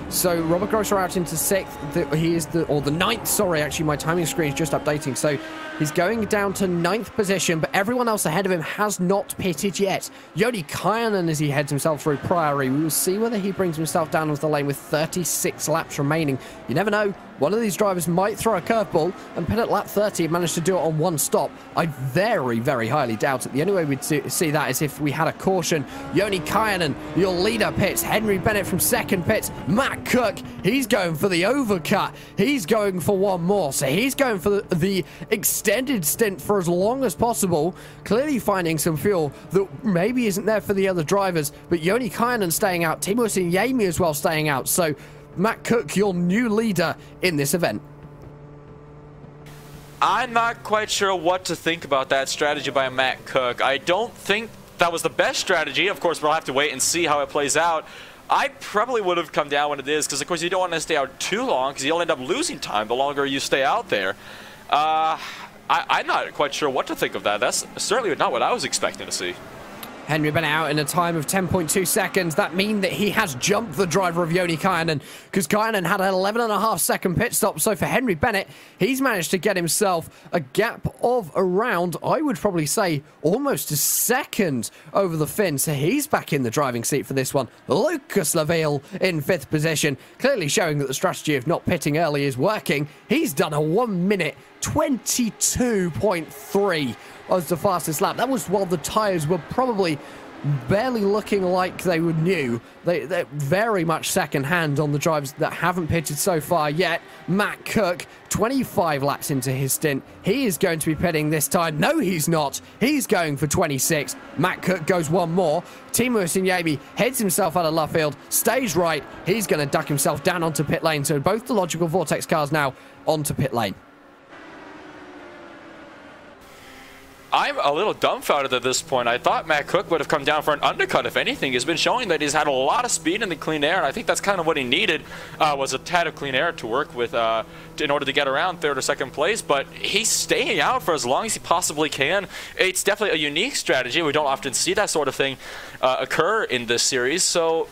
So Robert Grosser out into 6th. He is the 9th, sorry, actually my timing screen is just updating. So he's going down to 9th position, but everyone else ahead of him has not pitted yet. Joni Kayanen, as he heads himself through Priory, we will see whether he brings himself down onto the lane with 36 laps remaining. You never know. One of these drivers might throw a curveball and pit at lap 30 and manage to do it on 1 stop. I very, very highly doubt it. The only way we'd see that is if we had a caution. Joni Kayanen, your leader, pits. Henry Bennett from 2nd pits. Matt Cook, he's going for the overcut. He's going for one more. So he's going for the extended stint for as long as possible. Clearly finding some fuel that maybe isn't there for the other drivers. But Joni Kayanen staying out. Timo Sinyemi as well staying out. So Matt Cook, your new leader in this event. I'm not quite sure what to think about that strategy by Matt Cook. I don't think that was the best strategy. Of course, we'll have to wait and see how it plays out. I probably would have come down when it is, because of course you don't want to stay out too long, because you'll end up losing time the longer you stay out there. I'm not quite sure what to think of that. That's certainly not what I was expecting to see. Henry Bennett out in a time of 10.2 seconds. That means that he has jumped the driver of Joni Kainen, because Kainen had an 11.5-second pit stop. So for Henry Bennett, he's managed to get himself a gap of around, I would probably say, almost a second over the Finn. So he's back in the driving seat for this one. Lucas Laville in 5th position, clearly showing that the strategy of not pitting early is working. He's done a 1 minute 22.3 as the fastest lap. That was while the tyres were probably barely looking like they were new. They're very much second hand on the drivers that haven't pitted so far yet. Matt Cook, 25 laps into his stint. He is going to be pitting this time. No, he's not. He's going for 26. Matt Cook goes one more. Timo Sinyemi heads himself out of left field, stays right. He's going to duck himself down onto pit lane. So both the Logical Vortex cars now onto pit lane. I'm a little dumbfounded at this point. I thought Matt Cook would have come down for an undercut. If anything, he's been showing that he's had a lot of speed in the clean air, and I think that's kind of what he needed, was a tad of clean air to work with in order to get around 3rd or 2nd place. But he's staying out for as long as he possibly can. It's definitely a unique strategy. We don't often see that sort of thing occur in this series, so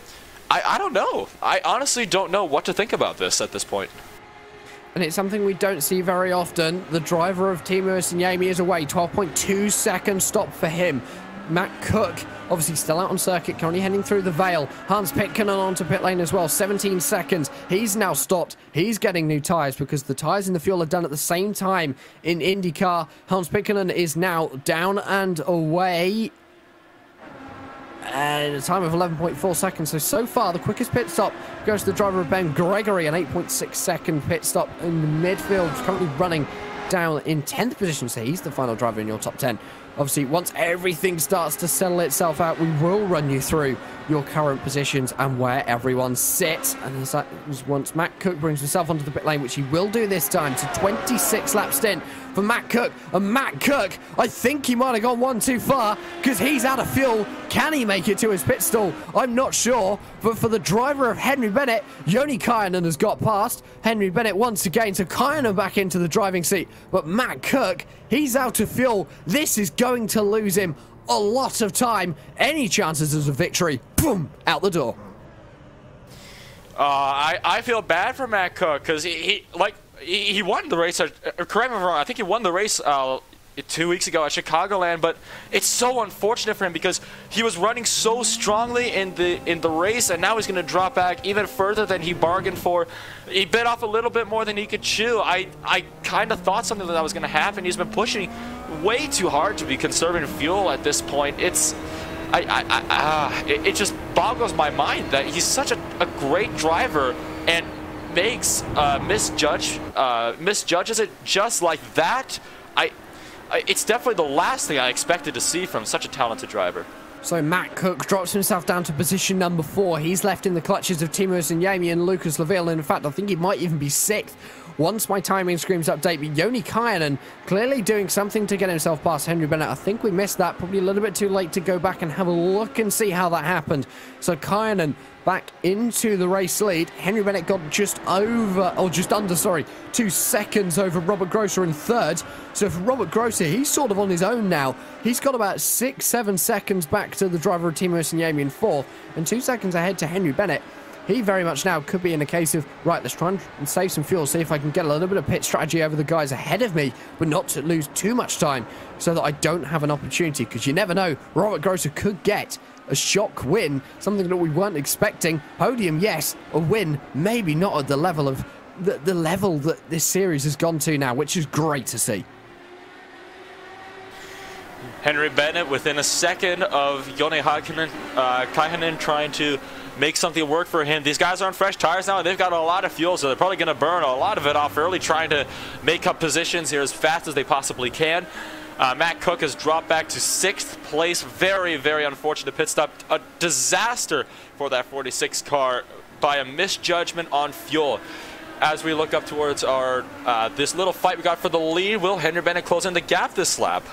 I don't know. I honestly don't know what to think about this at this point. And it's something we don't see very often. The driver of Timo Sinyemi is away. 12.2 second stop for him. Matt Cook, obviously still out on circuit, currently heading through the Vale. Hans Pitkanen onto pit lane as well. 17 seconds. He's now stopped. He's getting new tyres because the tyres and the fuel are done at the same time in IndyCar. Hans Pitkanen is now down and away. And a time of 11.4 seconds. So far, the quickest pit stop goes to the driver of Ben Gregory, an 8.6 second pit stop in the midfield, currently running down in 10th position. So he's the final driver in your top 10. Obviously, once everything starts to settle itself out, we will run you through your current positions and where everyone sits. And as that was once Matt Cook brings himself onto the pit lane, which he will do this time, to 26 lap stint for Matt Cook. And Matt Cook, I think he might have gone one too far because he's out of fuel. Can he make it to his pit stall? I'm not sure. But for the driver of Henry Bennett, Joni Kainen has got past. Henry Bennett once again, so Kainen back into the driving seat. But Matt Cook, he's out of fuel. This is going to lose him a lot of time. Any chances of a victory, boom, out the door. I feel bad for Matt Cook because he won the race. Correct me if I'm wrong. I think he won the race 2 weeks ago at Chicagoland, but it's so unfortunate for him because he was running so strongly in the race, and now he's going to drop back even further than he bargained for. He bit off a little bit more than he could chew. I kind of thought something like that was going to happen. He's been pushing way too hard to be conserving fuel at this point. It just boggles my mind that he's such a great driver and misjudges it just like that. It's definitely the last thing I expected to see from such a talented driver. So Matt Cook drops himself down to position number 4. He's left in the clutches of Timo Sinyemi and Lucas Laville. And in fact, I think he might even be 6th once my timing screams update. But Joni Kainen clearly doing something to get himself past Henry Bennett. I think we missed that. Probably a little bit too late to go back and have a look and see how that happened. So Kainen back into the race lead. Henry Bennett got just under 2 seconds over Robert Grosser in 3rd. So for Robert Grosser, he's sort of on his own now. He's got about 6-7 seconds back to the driver of Timo Sinyemi in 4th, and 2 seconds ahead to Henry Bennett. He very much now could be in a case of, right, let's try and save some fuel, see if I can get a little bit of pit strategy over the guys ahead of me, but not to lose too much time so that I don't have an opportunity, because you never know, Robert Grosser could get a shock win, something that we weren't expecting. Podium, yes. A win, maybe not at the level of the level that this series has gone to now, which is great to see. Henry Bennett within a second of Joni Kainen trying to make something work for him. These guys are on fresh tires now, and they've got a lot of fuel, so they're probably going to burn a lot of it off early, trying to make up positions here as fast as they possibly can. Matt Cook has dropped back to 6th place. Very, very unfortunate pit stop. A disaster for that 46 car by a misjudgment on fuel. As we look up towards our this little fight we got for the lead, will Henry Bennett close in the gap this lap?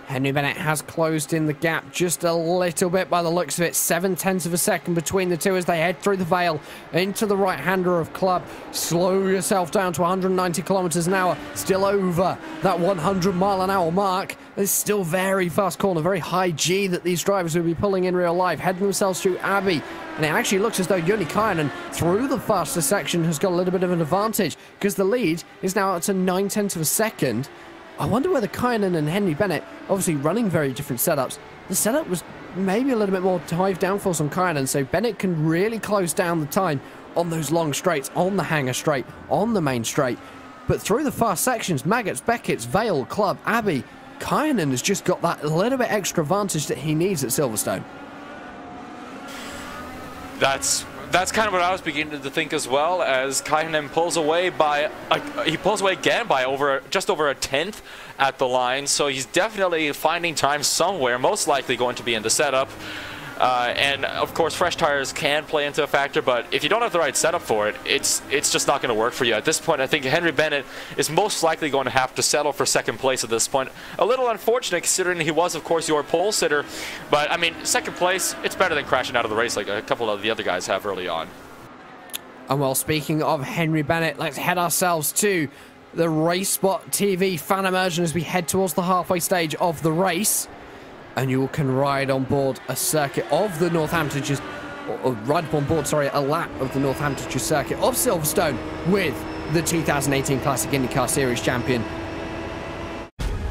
Henry Bennett has closed in the gap just a little bit by the looks of it. 0.7 of a second between the two as they head through the Vale into the right-hander of Club. Slow yourself down to 190 kilometers an hour. Still over that 100 mile an hour mark. It's still very fast corner, very high G that these drivers will be pulling in real life, heading themselves through Abbey. And it actually looks as though IndyCar through the faster section has got a little bit of an advantage because the lead is now up to 9/10 of a second. I wonder whether Kynan and Henry Bennett, obviously running very different setups, the setup was maybe a little bit more high downforce on Kynan, so Bennett can really close down the time on those long straights, on the hanger straight, on the main straight. But through the fast sections, Maggots, Beckett's, Vale, Club, Abbey, Kynan has just got that little bit extra advantage that he needs at Silverstone. That's kind of what I was beginning to think as well, as Kynan pulls away by again by just over a tenth at the line, so he's definitely finding time somewhere, most likely going to be in the setup. And of course, fresh tires can play into a factor, but if you don't have the right setup for it, it's just not going to work for you. At this point, I think Henry Bennett is most likely going to have to settle for second place at this point. A little unfortunate considering he was, of course, your pole sitter, but I mean, second place, it's better than crashing out of the race like a couple of the other guys have early on. And well, speaking of Henry Bennett, let's head ourselves to the Race Spot TV fan immersion as we head towards the halfway stage of the race. And you can ride on board a circuit of the Northamptonshire, or ride on board, sorry, a lap of the Northamptonshire circuit of Silverstone with the 2018 Classic IndyCar Series champion,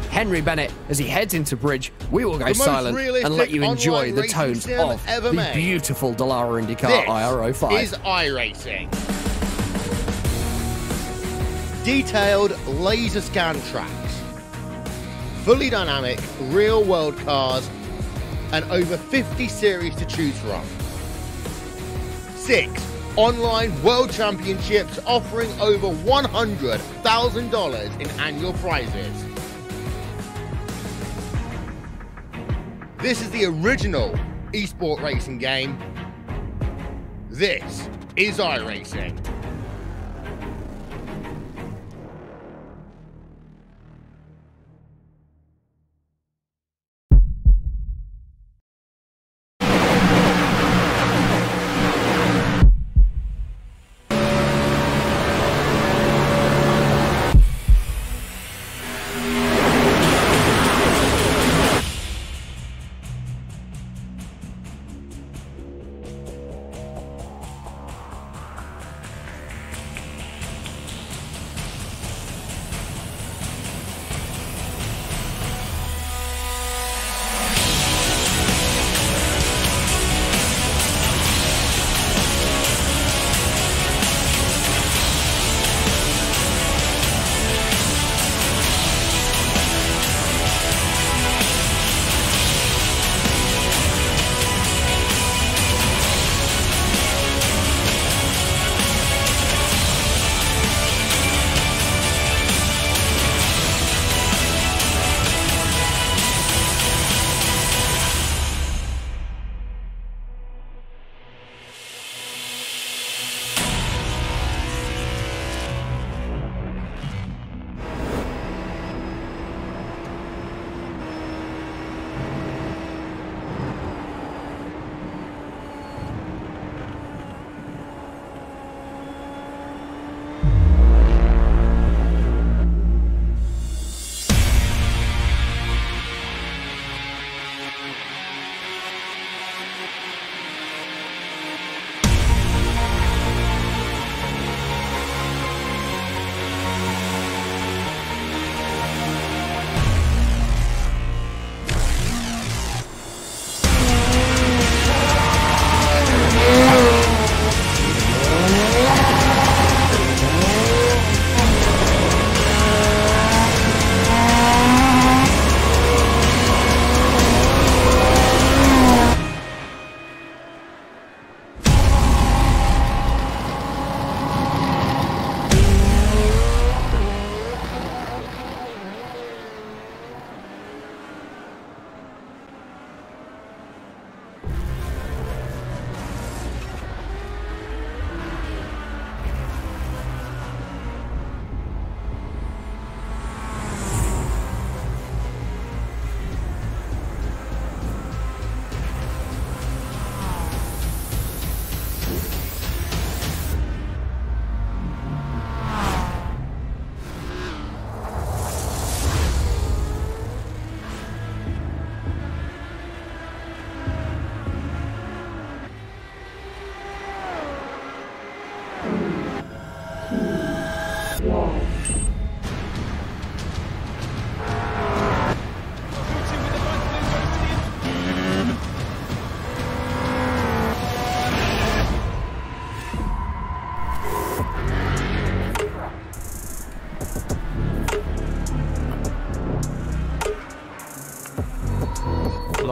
Henry Bennett. As he heads into bridge, we will go silent and let you enjoy the tones of the beautiful Dallara IndyCar IR05. This is iRacing. Detailed laser scan tracks, fully dynamic, real-world cars, and over 50 series to choose from. 6 online world championships offering over $100,000 in annual prizes. This is the original esport racing game. This is iRacing.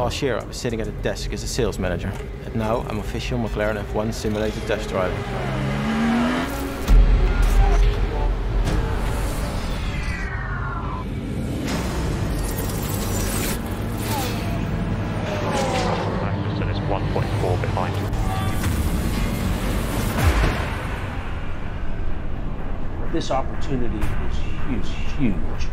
Last year I was sitting at a desk as a sales manager, and now I'm official McLaren F1 simulated test driver. So it's 1.4 behind. This opportunity is huge.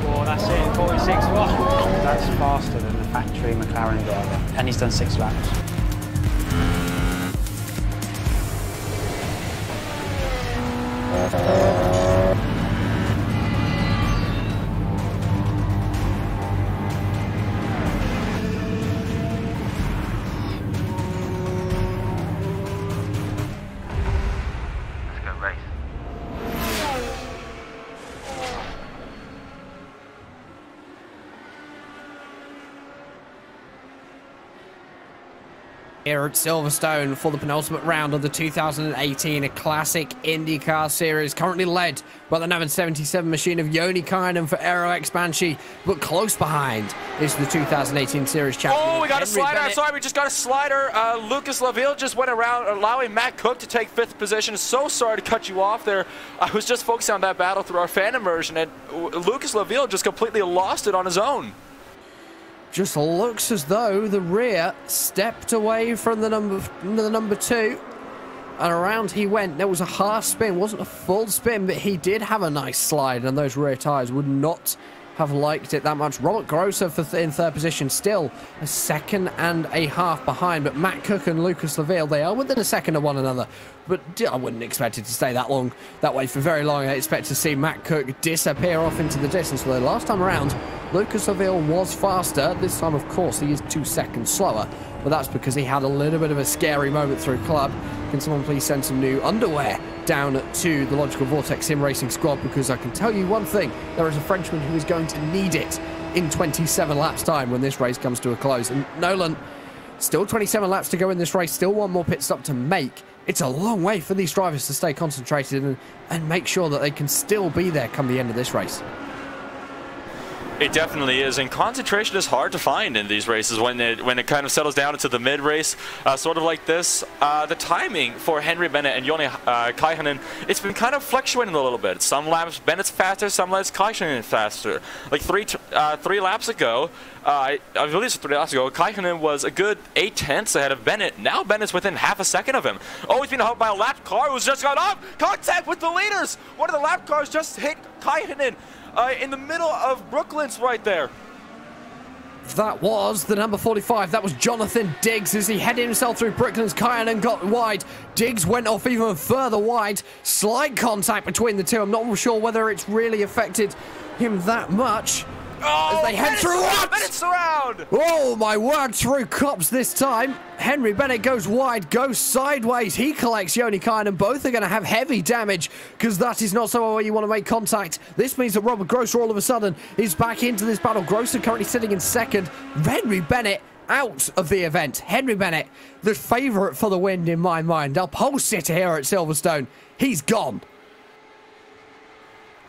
Oh, that's it, 46. That's faster than the factory McLaren driver. And he's done 6 laps. Let's go race. Here at Silverstone for the penultimate round of the 2018 Classic IndyCar Series, currently led by the number 77 machine of Joni Kynan for Aero X Banshee, but close behind is the 2018 Series champion. Oh, we got a Henry slider. Bennett. Sorry, we just got a slider. Lucas Laville just went around, allowing Matt Cook to take 5th position. So sorry to cut you off there. I was just focusing on that battle through our fan immersion, and Lucas Laville just completely lost it on his own. Just looks as though the rear stepped away from the number 2, and around he went. There was a half spin, wasn't a full spin, but he did have a nice slide, and those rear tyres would not have liked it that much. Robert Grosser in 3rd position, still a 2.5 seconds behind, but Matt Cook and Lucas Laville, they are within a second of one another, but I wouldn't expect it to stay that way for very long. I expect to see Matt Cook disappear off into the distance. For the last time around, Lucas Laville was faster. This time, of course, he is 2 seconds slower, but that's because he had a little bit of a scary moment through club. Can someone please send some new underwear down to the Logical Vortex Sim Racing squad, because I can tell you one thing, there is a Frenchman who is going to need it in 27 laps time when this race comes to a close. And Nolan, still 27 laps to go in this race, still one more pit stop to make. It's a long way for these drivers to stay concentrated and make sure that they can still be there come the end of this race. It definitely is, and concentration is hard to find in these races when it kind of settles down into the mid-race, sort of like this. The timing for Henry Bennett and Joni Kynan, it's been kind of fluctuating a little bit. Some laps Bennett's faster, some laps Kynan faster. Like three laps ago, I believe it's 3 laps ago, Kynan was a good 8/10 ahead of Bennett. Now Bennett's within half a second of him. Oh, he's being helped by a lap car who's just got off contact with the leaders. One of the lap cars just hit Kynan in the middle of Brooklands right there. That was the number 45. That was Jonathan Diggs as he headed himself through Brooklands. Kynan got wide. Diggs went off even further wide. Slight contact between the two. I'm not sure whether it's really affected him that much. Oh, as they head through what? Bennett's around! Oh my word, through cops this time. Henry Bennett goes wide, goes sideways. He collects Joni Kynan. Both are going to have heavy damage because that is not somewhere where you want to make contact. This means that Robert Grosser all of a sudden is back into this battle. Grosser currently sitting in 2nd. Henry Bennett out of the event. Henry Bennett, the favourite for the win in my mind. Our pole sitter here at Silverstone. He's gone.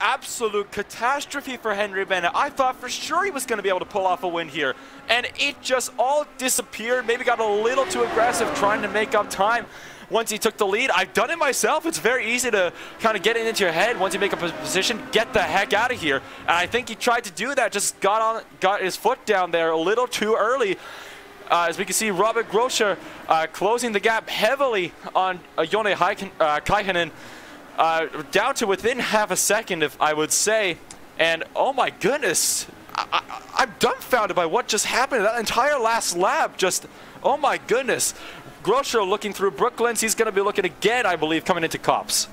Absolute catastrophe for Henry Bennett. I thought for sure he was going to be able to pull off a win here, and it just all disappeared. Maybe got a little too aggressive trying to make up time once he took the lead. I've done it myself. It's very easy to kind of get it into your head. Once you make up a position, get the heck out of here. And I think he tried to do that, just got his foot down there a little too early. As we can see, Robert Grosser closing the gap heavily on Joni Kynan. Down to within half a second, if I would say, and oh my goodness, I'm dumbfounded by what just happened. That entire last lap, just, oh my goodness. Grosser looking through Brooklands. He's going to be looking again, I believe, coming into Cops.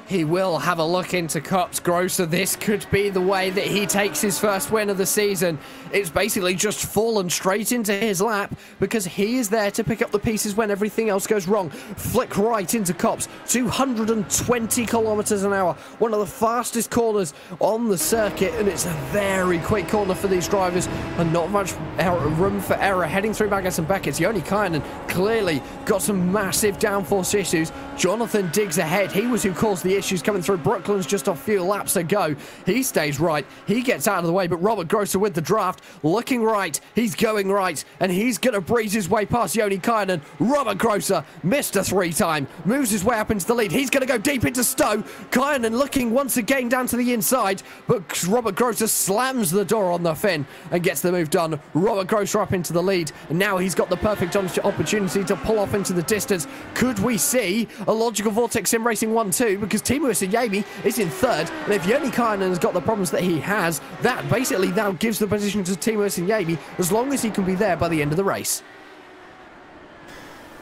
He will have a look into Cups. Grosser, this could be the way that he takes his first win of the season. It's basically just fallen straight into his lap because he is there to pick up the pieces when everything else goes wrong. Flick right into Cups, 220 kilometers an hour, one of the fastest corners on the circuit, and it's a very quick corner for these drivers and not much room for error. Heading through Maggotts and Beckett, Joni Kynan clearly got some massive downforce issues. Jonathan Diggs ahead. He was who caused the issues coming through. Brooklands just a few laps ago. He stays right. He gets out of the way, but Robert Grosser with the draft, looking right. He's going right, and he's going to breeze his way past Joni Kynan. Robert Grosser, Mr. 3-time, moves his way up into the lead. He's going to go deep into Stowe. Kynan looking once again down to the inside, but Robert Grosser slams the door on the fin and gets the move done. Robert Grosser up into the lead, and now he's got the perfect opportunity to pull off into the distance. Could we see a logical vortex sim racing 1-2? Because Timo Isoyemi is in third, and if Joni Kynan has got the problems that he has, that basically now gives the position to Timo Isoyemi as long as he can be there by the end of the race.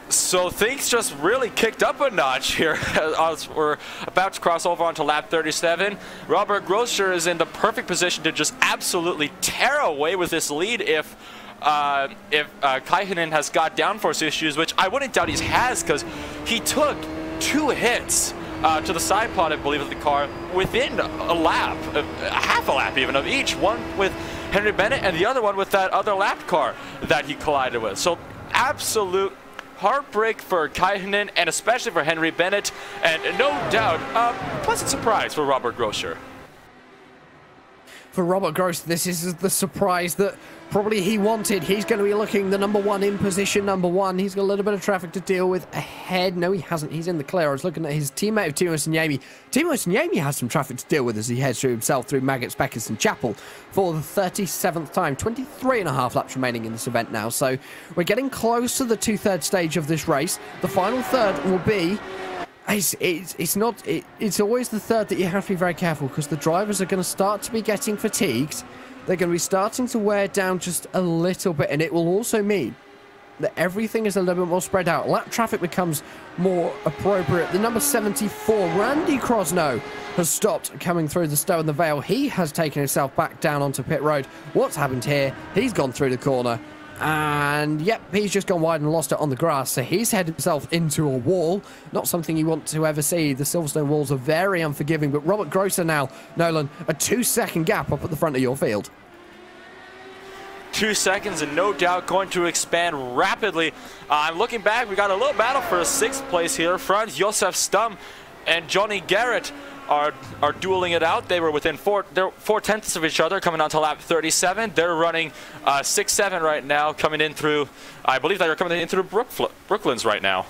So things just really kicked up a notch here as we're about to cross over onto lap 37. Robert Grosser is in the perfect position to just absolutely tear away with this lead if Kynan has got downforce issues, which I wouldn't doubt he has, because he took 2 hits to the side pod, I believe, of the car within a lap, half a lap even, of each. One with Henry Bennett and the other one with that other lap car that he collided with. So absolute heartbreak for Kynan, and especially for Henry Bennett, and no doubt a pleasant surprise for Robert Grosser. For Robert Grosser, this is the surprise that probably he wanted. He's going to be looking the number 1 in position number 1. He's got a little bit of traffic to deal with ahead. No, he hasn't. He's in the clear. I was looking at his teammate of Timo Isoyemi. Timo Isoyemi has some traffic to deal with as he heads through himself through Maggotts, Beckett and Chapel for the 37th time. 23.5 laps remaining in this event now. So we're getting close to the 2/3 stage of this race. The final third will be... It's always the third that you have to be very careful, because the drivers are going to start to be getting fatigued. They're going to be starting to wear down just a little bit, and it will also mean that everything is a little bit more spread out. Lap traffic becomes more appropriate. The number 74, Randy Crosno, has stopped coming through the Stowe and the Vale. He has taken himself back down onto pit road. What's happened here? He's gone through the corner. And yep, he's just gone wide and lost it on the grass. So he's headed himself into a wall. Not something you want to ever see. The Silverstone walls are very unforgiving. But Robert Grosser now, Nolan, a 2-second gap up at the front of your field. 2 seconds, and no doubt going to expand rapidly. I'm looking back, we got a little battle for a 6th place here. Front, Josef Stum and Johnny Garrett are dueling it out. They were within 4/10 of each other coming on to lap 37. They're running 6-7 right now, coming in through, I believe they are coming in through Brooklands right now.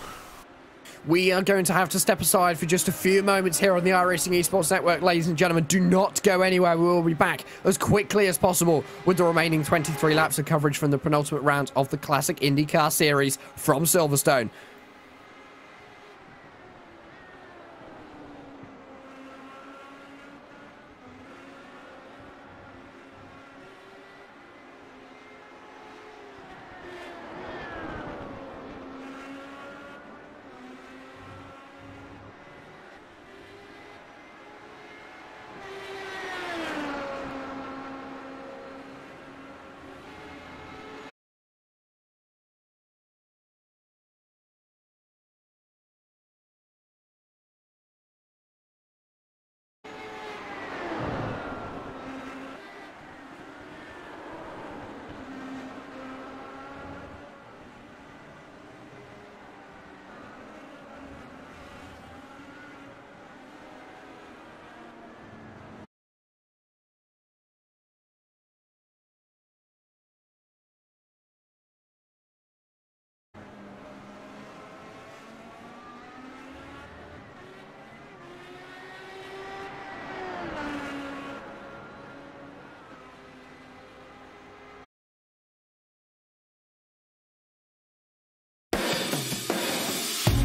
We are going to have to step aside for just a few moments here on the iRacing Esports Network, ladies and gentlemen. Do not go anywhere. We will be back as quickly as possible with the remaining 23 laps of coverage from the penultimate round of the Classic IndyCar Series from Silverstone.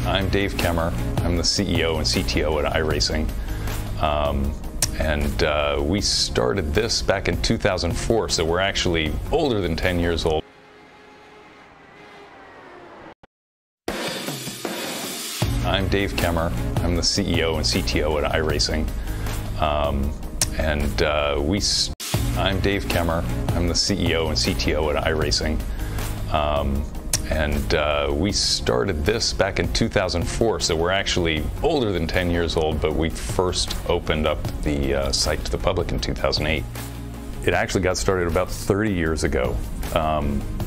I'm Dave Kemmer. I'm the CEO and CTO at iRacing. We started this back in 2004, so we're actually older than 10 years old. I'm Dave Kemmer. I'm the CEO and CTO at iRacing. I'm Dave Kemmer. I'm the CEO and CTO at iRacing. We started this back in 2004, so we're actually older than 10 years old, but we first opened up the site to the public in 2008. It actually got started about 30 years ago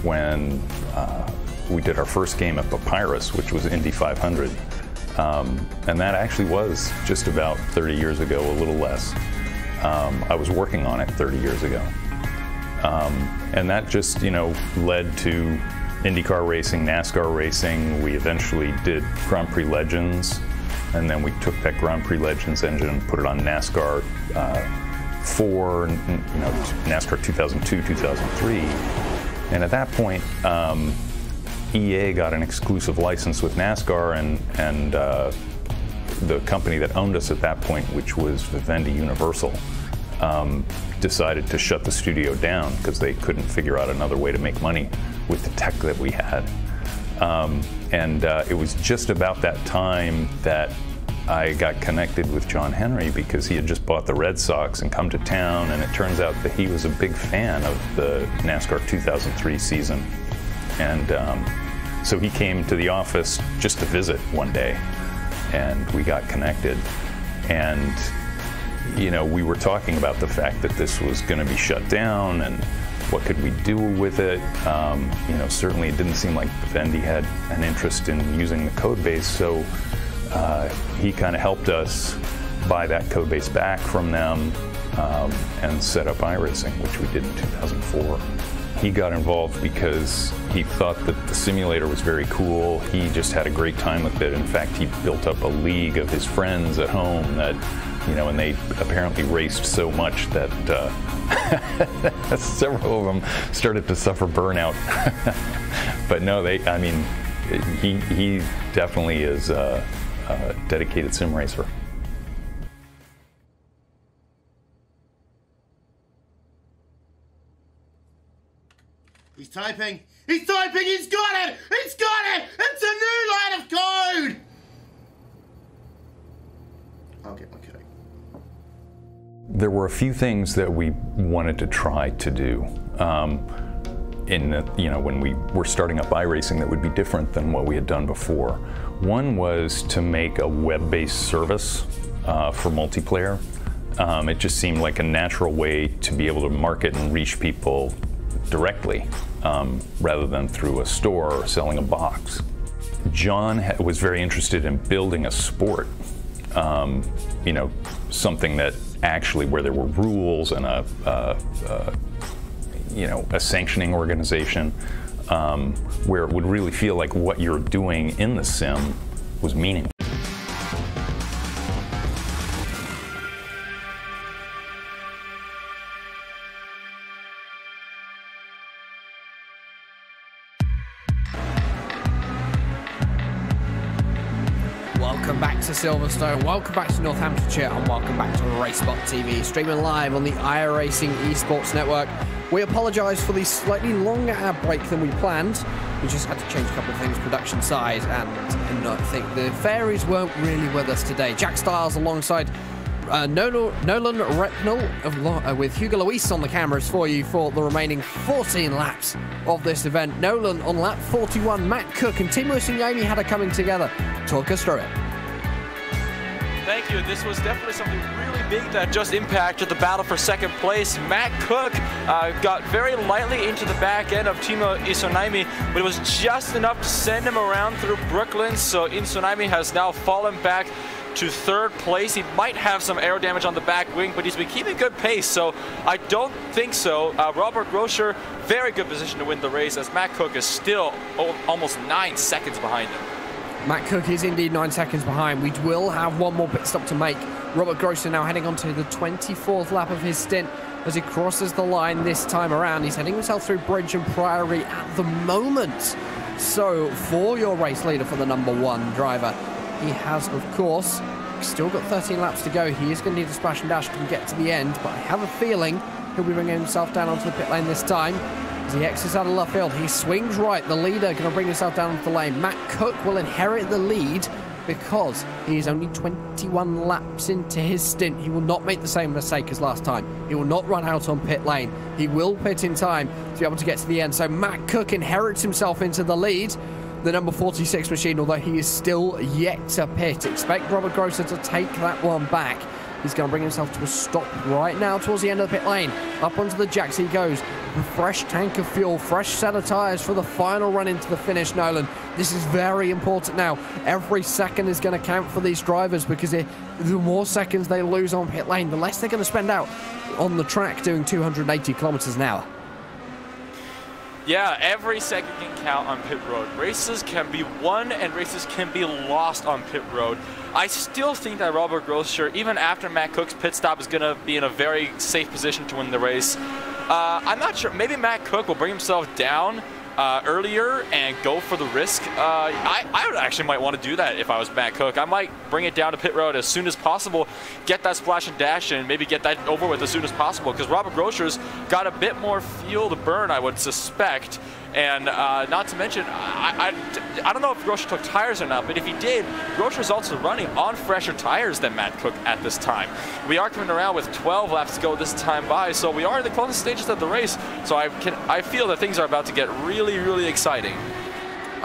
when we did our first game at Papyrus, which was Indy 500. And that actually was just about 30 years ago, a little less. I was working on it 30 years ago. And that just, led to IndyCar racing, NASCAR racing. We eventually did Grand Prix Legends, and then we took that Grand Prix Legends engine and put it on NASCAR 4, NASCAR 2002, 2003. And at that point, EA got an exclusive license with NASCAR, and the company that owned us at that point, which was Vivendi Universal, decided to shut the studio down because they couldn't figure out another way to make money with the tech that we had. It was just about that time that I got connected with John Henry because he had just bought the Red Sox and come to town, and it turns out that he was a big fan of the NASCAR 2003 season. And so he came to the office just to visit one day, and we got connected. And we were talking about the fact that this was going to be shut down and what could we do with it. Certainly it didn't seem like Vivendi had an interest in using the code base, so he kind of helped us buy that code base back from them and set up iRacing, which we did in 2004. He got involved because he thought that the simulator was very cool. He just had a great time with it. In fact, he built up a league of his friends at home that, and they apparently raced so much that several of them started to suffer burnout. But no, he definitely is a dedicated sim racer. He's typing! He's typing! He's got it! He's got it! It's a new line of code! I'll get my code. There were a few things that we wanted to try to do when we were starting up iRacing that would be different than what we had done before. One was to make a web-based service for multiplayer. It just seemed like a natural way to be able to market and reach people directly rather than through a store or selling a box. John was very interested in building a sport, something that actually where there were rules and a sanctioning organization where it would really feel like what you're doing in the sim was meaningful. Welcome back to Silverstone, welcome back to Northamptonshire, and welcome back to RaceBot TV, streaming live on the iRacing Esports Network. We apologise for the slightly longer ad break than we planned. We just had to change a couple of things production side, and I think the fairies weren't really with us today. Jack Stiles alongside Nolan Repnell with Hugo Luis on the cameras for you for the remaining 14 laps of this event. Nolan on lap 41, Matt Cook and Timo Sunyami had a coming together. Talk us through it. Thank you. This was definitely something really big that just impacted the battle for second place. Matt Cook got very lightly into the back end of Timo Isonaimi, but it was just enough to send him around through Brooklyn. So Isonaimi has now fallen back to third place. He might have some aero damage on the back wing, but he's been keeping good pace, so I don't think so. Robert Groscher, very good position to win the race, as Matt Cook is still almost 9 seconds behind him. Matt Cook is indeed 9 seconds behind. We will have one more pit stop to make. Robert Grosser now heading on to the 24th lap of his stint as he crosses the line this time around. He's heading himself through Bridge and Priory at the moment. So for your race leader, for the #1 driver, he has, of course, still got 13 laps to go. He is going to need a splash and dash to get to the end, but I have a feeling he'll be bringing himself down onto the pit lane this time. As he exits out of left field, he swings right. The leader going to bring himself down onto the lane. Matt Cook will inherit the lead because he is only 21 laps into his stint. He will not make the same mistake as last time. He will not run out on pit lane. He will pit in time to be able to get to the end. So Matt Cook inherits himself into the lead. The number 46 machine, although he is still yet to pit. Expect Robert Grosser to take that one back. He's going to bring himself to a stop right now towards the end of the pit lane. Up onto the jacks he goes. A fresh tank of fuel, fresh set of tyres for the final run into the finish, Nolan. This is very important now. Every second is going to count for these drivers because the more seconds they lose on pit lane, the less they're going to spend out on the track doing 280 kilometers an hour. Yeah, every second can count on pit road. Races can be won and races can be lost on pit road. I still think that Robert Grosser, even after Matt Cook's pit stop, is going to be in a very safe position to win the race. I'm not sure. Maybe Matt Cook will bring himself down earlier and go for the risk. I would actually might want to do that if I was Matt Cook. I might bring it down to pit road as soon as possible, get that splash and dash, and maybe get that over with as soon as possible, because Robert Grosser's got a bit more fuel to burn, I would suspect. And not to mention, I don't know if Grosser took tires or not, but if he did, Grosser's also running on fresher tires than Matt Cook at this time. We are coming around with 12 laps to go this time by, so we are in the closest stages of the race. So I feel that things are about to get really, really exciting.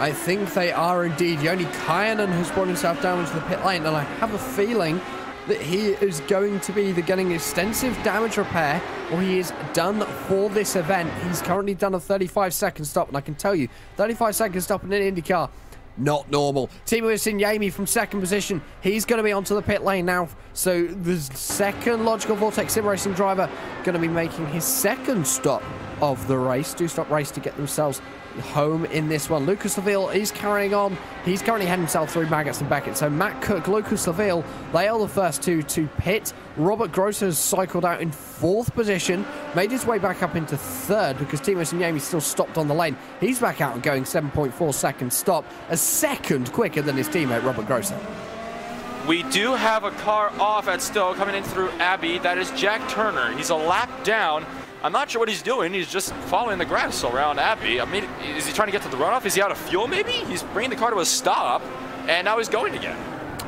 I think they are indeed. Yoni Kayanen has brought himself down into the pit lane, and I have a feeling that he is going to be either getting extensive damage repair or he is done for this event. He's currently done a 35-second stop, and I can tell you, 35-second stop in an IndyCar, not normal. Timo Sinyemi from second position. He's going to be onto the pit lane now. So the second Logical Vortex Sim Racing driver going to be making his second stop of the race. Two-stop race to get themselves home in this one. Lucas Laville is carrying on. He's currently heading himself through Maggots and Beckett. So Matt Cook, Lucas Laville, they are the first two to pit. Robert Grosser has cycled out in fourth position, made his way back up into third because Timo Sinyemi still stopped on the lane. He's back out and going 7.4 second stop, a second quicker than his teammate Robert Grosser. We do have a car off at Stowe coming in through Abbey. That is Jack Turner. He's a lap down. I'm not sure what he's doing. He's just following the grass around Abbey. I mean, is he trying to get to the runoff? Is he out of fuel maybe? He's bringing the car to a stop, and now he's going again.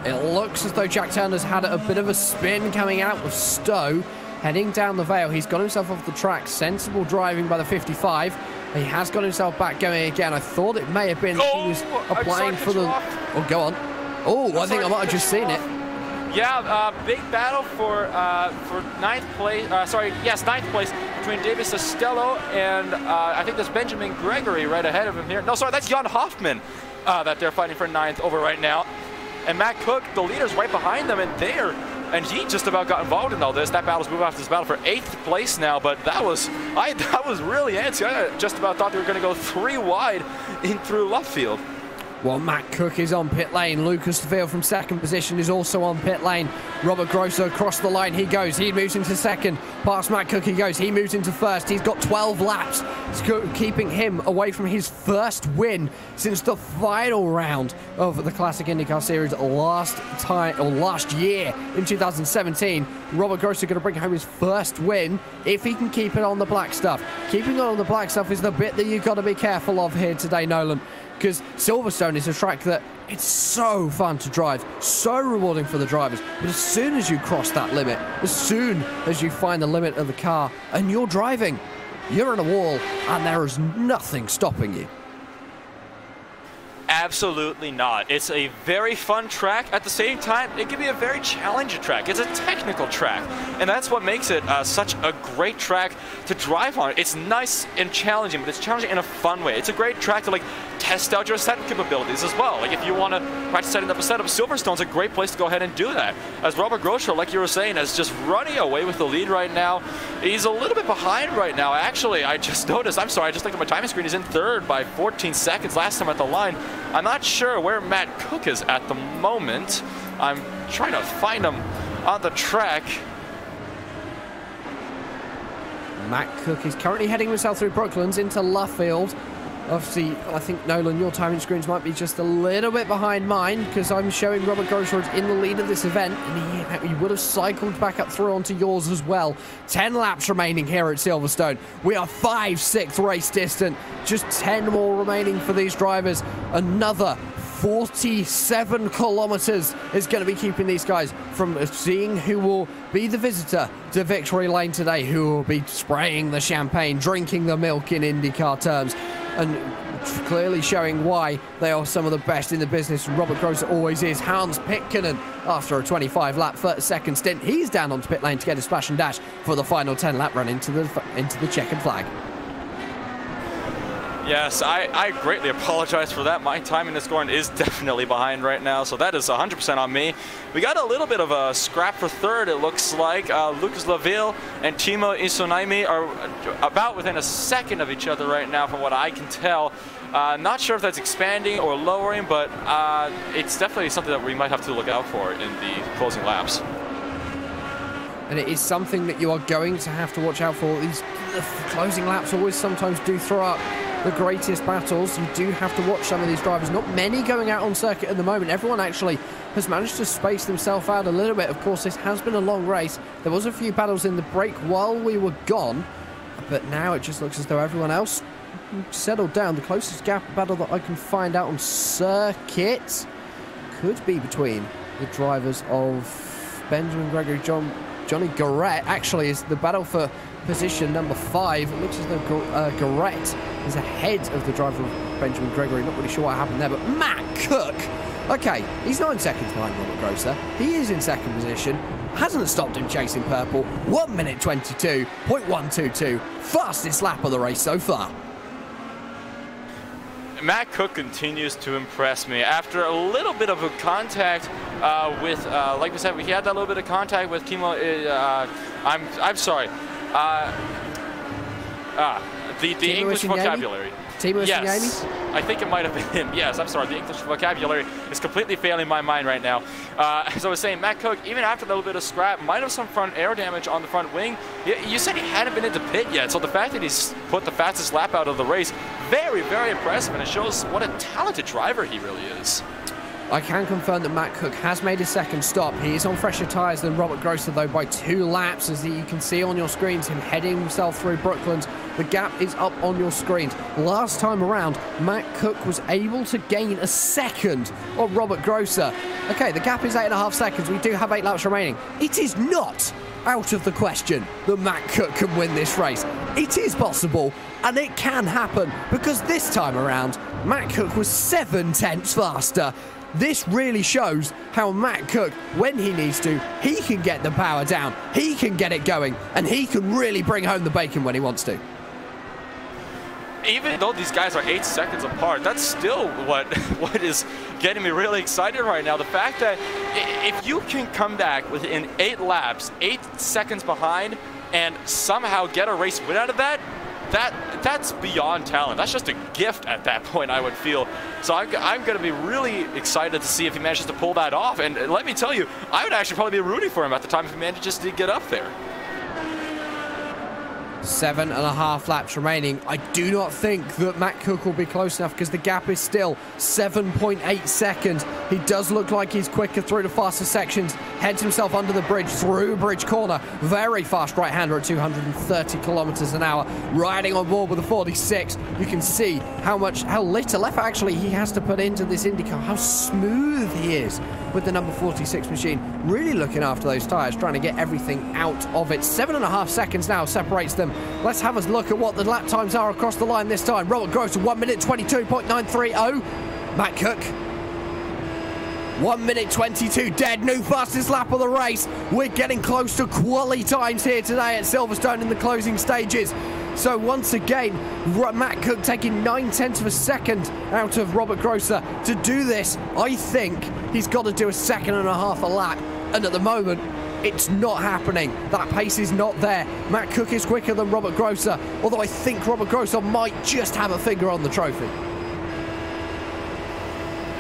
It looks as though Jack Turner's had a bit of a spin coming out of Stowe, heading down the Vale. He's got himself off the track. Sensible driving by the 55. He has got himself back going again. I thought it may have been he was applying for the... Oh, go on. Oh, I think I might have just seen it. Yeah, big battle for ninth place. Ninth place between David Costello and I think there's Benjamin Gregory right ahead of him here. No, sorry, that's Jan Hoffman that they're fighting for ninth over right now. And Matt Cook, the leader's right behind them, and he just about got involved in all this. That battle's moved after this battle for eighth place now, but that was really antsy. I just about thought they were going to go 3 wide in through left field. Well, Matt Cook is on pit lane. Lucas Laville from second position is also on pit lane. Robert Grosser across the line. He goes. He moves into second. Past Matt Cook he goes. He moves into first. He's got 12 laps, keeping him away from his first win since the final round of the Classic IndyCar Series last year in 2017. Robert Grosser going to bring home his first win if he can keep it on the black stuff. Keeping it on the black stuff is the bit that you've got to be careful of here today, Nolan. Because Silverstone is a track that it's so fun to drive, so rewarding for the drivers. But as soon as you cross that limit, as soon as you find the limit of the car and you're driving, you're in a wall and there is nothing stopping you. Absolutely not. It's a very fun track. At the same time, it can be a very challenging track. It's a technical track, and that's what makes it such a great track to drive on. It's nice and challenging, but it's challenging in a fun way. It's a great track to test out your setting capabilities as well. If you want to practice setting up a setup, Silverstone's a great place to go ahead and do that. As Robert Grosser, like you were saying, is just running away with the lead right now. He's a little bit behind right now. Actually, I just noticed, I'm sorry, I just looked at my timing screen. He's in third by 14 seconds last time at the line. I'm not sure where Matt Cook is at the moment. I'm trying to find him on the track. Matt Cook is currently heading himself through Brooklands into Luffield. Obviously, I think, Nolan, your timing screens might be just a little bit behind mine because I'm showing Robert Grosser in the lead of this event, and he would have cycled back up through onto yours as well. 10 laps remaining here at Silverstone. We are 5/6 race distant. Just 10 more remaining for these drivers. Another 47 kilometers is going to be keeping these guys from seeing who will be the visitor to victory lane today, who will be spraying the champagne, drinking the milk in IndyCar terms, and clearly showing why they are some of the best in the business. Robert Grosser always is. Hans Pitkänen, after a 25-lap 30-second stint, he's down onto pit lane to get a splash and dash for the final 10-lap run into the checkered flag. Yes, I greatly apologize for that. My timing and scoring is definitely behind right now, so that is 100% on me. We got a little bit of a scrap for third, it looks like. Lucas Laville and Timo Isonaimi are about within a second of each other right now, from what I can tell. Not sure if that's expanding or lowering, but it's definitely something that we might have to look out for in the closing laps. And it is something that you are going to have to watch out for. These closing laps always sometimes do throw up the greatest battles. You do have to watch some of these drivers. Not many going out on circuit at the moment. Everyone actually has managed to space themselves out a little bit. Of course, this has been a long race. There was a few battles in the break while we were gone, but now it just looks as though everyone else settled down. The closest gap battle that I can find out on circuit could be between the drivers of Benjamin Gregory, Johnny Garrett. Actually, is the battle for position number 5. It looks as though Garrett is ahead of the driver of Benjamin Gregory. Not really sure what happened there, but Matt Cook. Okay, he's 9 seconds behind Robert Grosser. He is in second position. Hasn't stopped him chasing purple. 1 minute 22.122. Fastest lap of the race so far. Matt Cook continues to impress me. After a little bit of a contact with, like we said, he had that little bit of contact with Timo. I'm sorry. The English vocabulary. Timo yes, I think it might have been him. Yes, I'm sorry. The English vocabulary is completely failing my mind right now. As I was saying, Matt Cook, even after a little bit of scrap, might have some front air damage on the front wing. You said he hadn't been into pit yet, so the fact that he's put the fastest lap out of the race, very, very impressive, and it shows what a talented driver he really is. I can confirm that Matt Cook has made his second stop. He is on fresher tyres than Robert Grosser, though, by 2 laps, as you can see on your screens, him heading himself through Brooklands. The gap is up on your screens. Last time around, Matt Cook was able to gain a second on Robert Grosser. Okay, the gap is 8.5 seconds. We do have 8 laps remaining. It is not out of the question that Matt Cook can win this race. It is possible, and it can happen, because this time around, Matt Cook was 7 tenths faster. This really shows how Matt Cook, when he needs to, he can get the power down, he can get it going, and he can really bring home the bacon when he wants to. Even though these guys are 8 seconds apart, that's still what is getting me really excited right now. The fact that if you can come back within 8 laps, 8 seconds behind, and somehow get a race win out of that, that's beyond talent. That's just a gift at that point, I would feel. So I'm going to be really excited to see if he manages to pull that off. And let me tell you, I would actually probably be rooting for him at the time if he manages to get up there. 7.5 laps remaining. I do not think that Matt Cook will be close enough, because the gap is still 7.8 seconds. He does look like he's quicker through the faster sections, heads himself under the bridge, through Bridge Corner. Very fast right-hander at 230 kilometers an hour, riding on board with a 46. You can see how little effort actually he has to put into this IndyCar, how smooth he is with the number 46 machine. Really looking after those tyres, trying to get everything out of it. 7.5 seconds now separates them. Let's have a look at what the lap times are across the line this time. Robert Grosser, 1 minute 22.930. Matt Cook, 1 minute 22 dead. New fastest lap of the race. We're getting close to quali times here today at Silverstone in the closing stages. So once again, Matt Cook taking 9 tenths of a second out of Robert Grosser. To do this, I think he's got to do a 1.5 seconds a lap. And at the moment, it's not happening. That pace is not there. Matt Cook is quicker than Robert Grosser, although I think Robert Grosser might just have a finger on the trophy.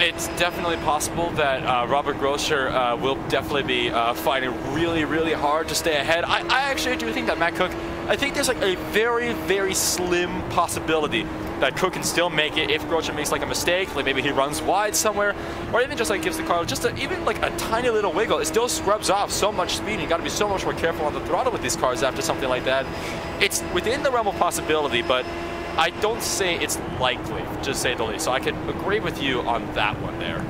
It's definitely possible that Robert Grosser will definitely be fighting really, really hard to stay ahead. I actually do think that Matt Cook, I think there's like a very, very slim possibility that Cook can still make it if Grosser makes like a mistake, like maybe he runs wide somewhere, or even just like gives the car just even like a tiny little wiggle. It still scrubs off so much speed, and you got to be so much more careful on the throttle with these cars after something like that. It's within the realm of possibility, but I don't say it's likely, just say the least. So I can agree with you on that one there.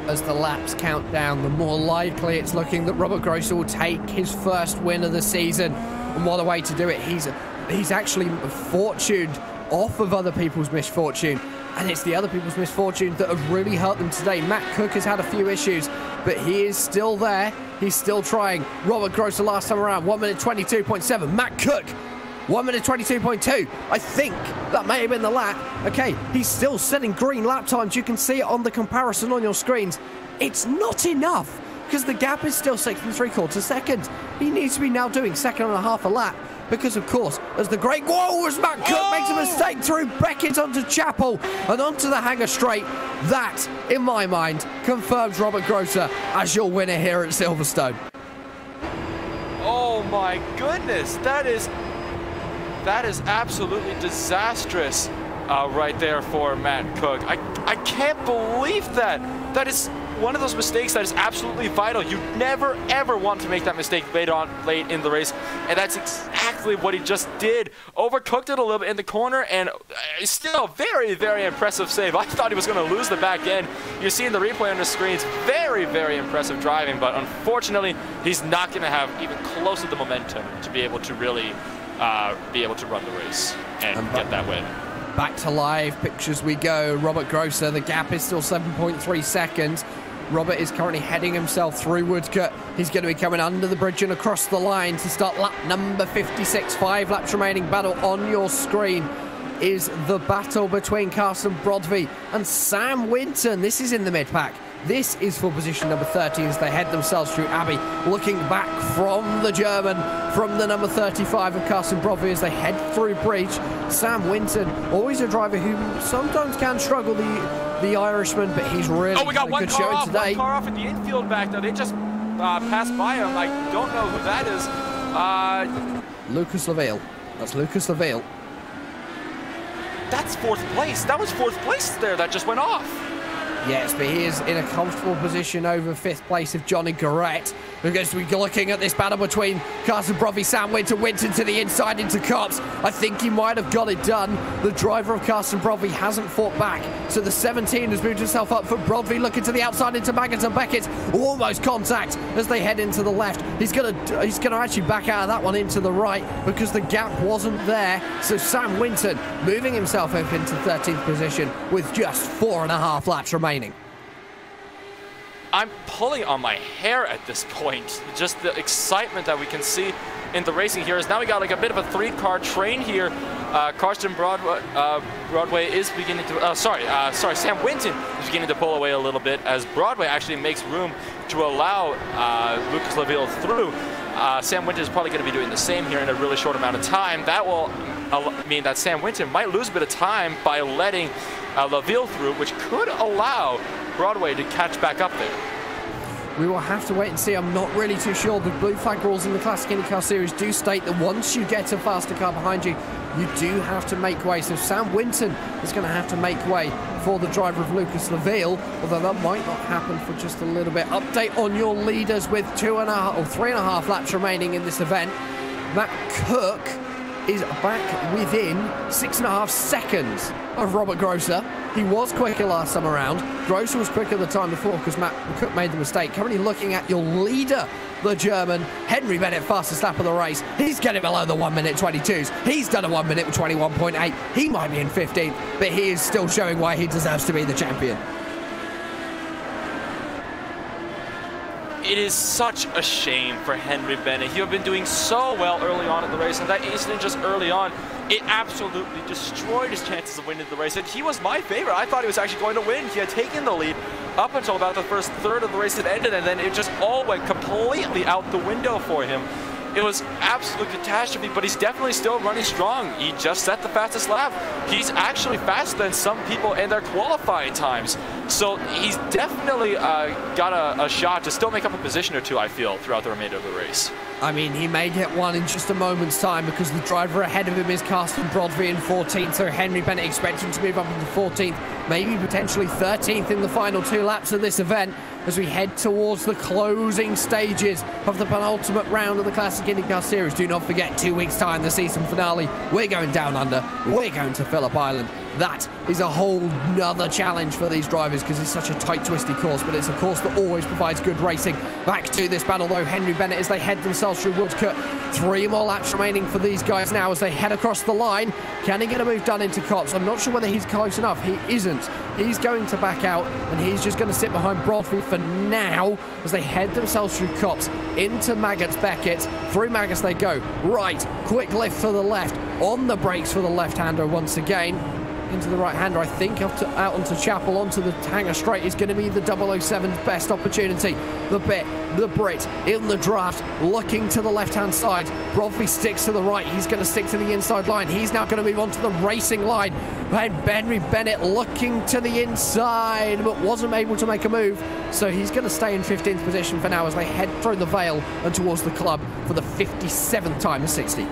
As the laps count down, the more likely it's looking that Robert Grosser will take his first win of the season. And what a way to do it. He's actually fortuned off of other people's misfortune. And it's the other people's misfortunes that have really hurt them today. Matt Cook has had a few issues, but he is still there. He's still trying. Robert Grosser last time around, 1 minute 22.7. Matt Cook, 1 minute 22.2. I think that may have been the lap. Okay, he's still setting green lap times. You can see it on the comparison on your screens. It's not enough because the gap is still 6 3/4 seconds. He needs to be now doing 2.5 a lap. Because, of course, as the great... Whoa, as Matt Cook makes a mistake through Beckett onto Chapel and onto the hanger straight. That, in my mind, confirms Robert Grosser as your winner here at Silverstone. Oh, my goodness. That is absolutely disastrous right there for Matt Cook. I can't believe that. That is one of those mistakes that is absolutely vital. You never, ever want to make that mistake late in the race, and that's exactly what he just did. Overcooked it a little bit in the corner, and still very, very impressive save. I thought he was going to lose the back end. You're seeing the replay on the screens. Very, very impressive driving, but unfortunately, he's not going to have even close to the momentum to be able to really be able to run the race and get that win. Back to live pictures we go. Robert Grosser, the gap is still 7.3 seconds. Robert is currently heading himself through Woodcote. He's going to be coming under the bridge and across the line to start lap number 56. 5 laps remaining. Battle on your screen is the battle between Carson Brodby and Sam Winton. This is in the mid-pack. This is for position number 13 as they head themselves through Abbey. Looking back from the German, from the number 35 of Carson Brodby as they head through bridge. Sam Winton, always a driver who sometimes can struggle, the Irishman, but he's really we got a good showing today. One car off in the infield back there. They just passed by him. I don't know who that is. Lucas Laville. That's Lucas Laville. That's 4th place. That was 4th place there that just went off. Yes, but he is in a comfortable position over 5th place of Johnny Garrett. We're going to be looking at this battle between Carson Brodby, Sam Winton to the inside into Cops. I think he might have got it done. The driver of Carson Brodby hasn't fought back. So the 17 has moved himself up for Brodby, looking to the outside into Baggett and Beckett. Almost contact as they head into the left. He's going to actually back out of that one into the right because the gap wasn't there. So Sam Winton moving himself up into 13th position with just 4.5 laps remaining. I'm pulling on my hair at this point. Just the excitement that we can see in the racing here is now we got like a bit of a 3-car train here. Carson Brodby is beginning to, Sam Winton is beginning to pull away a little bit as Brodby actually makes room to allow Lucas Laville through. Sam Winton is probably going to be doing the same here in a really short amount of time. That will mean that Sam Winton might lose a bit of time by letting Laville through, which could allow Brodby to catch back up there. We will have to wait and see. I'm not really too sure. The blue flag rules in the Classic IndyCar Series do state that once you get a faster car behind you, you do have to make way. So Sam Winton is going to have to make way for the driver of Lucas Laville, although that might not happen for just a little bit. Update on your leaders with 2.5 or 3.5 laps remaining in this event. Matt Cook is back within 6.5 seconds of Robert Grosser. He was quicker last time around. Grosser was quicker the time before because Matt Cook made the mistake. Currently looking at your leader, the German, Henry Bennett, fastest lap of the race. He's getting below the 1 minute 22s. He's done a 1 minute 21.8. He might be in 15th, but he is still showing why he deserves to be the champion. It is such a shame for Henry Bennett. He had been doing so well early on in the race, and that incident just early on, it absolutely destroyed his chances of winning the race. And he was my favorite. I thought he was actually going to win. He had taken the lead up until about the first third of the race. It ended, and then it just all went completely out the window for him. It was absolute catastrophe, but he's definitely still running strong. He just set the fastest lap. He's actually faster than some people in their qualifying times. So he's definitely got a shot to still make up a position or two, I feel, throughout the remainder of the race. I mean, he may get one in just a moment's time because the driver ahead of him is Carsten Brodby in 14th, so Henry Bennett expecting to move up into 14th, maybe potentially 13th in the final 2 laps of this event as we head towards the closing stages of the penultimate round of the Classic IndyCar Series. Do not forget, 2 weeks' time, the season finale. We're going down under. We're going to Phillip Island. That is a whole nother challenge for these drivers because it's such a tight, twisty course, but it's a course that always provides good racing. Back to this battle, though, Henry Bennett as they head themselves through Woodcote. 3 more laps remaining for these guys now as they head across the line. Can he get a move done into Copse? I'm not sure whether he's close enough. He isn't. He's going to back out, and he's just going to sit behind Brodby for now as they head themselves through Copse into Maggotts Beckett. Through Maggotts they go. Right, quick lift to the left. On the brakes for the left-hander once again. Into the right-hander, I think, out onto Chapel, onto the hangar straight is going to be the 007's best opportunity. The Brit in the draft, looking to the left-hand side. Brodby sticks to the right. He's going to stick to the inside line. He's now going to move on to the racing line. And Henry Bennett looking to the inside, but wasn't able to make a move. So he's going to stay in 15th position for now as they head through the Vale and towards the club for the 57th time of 60.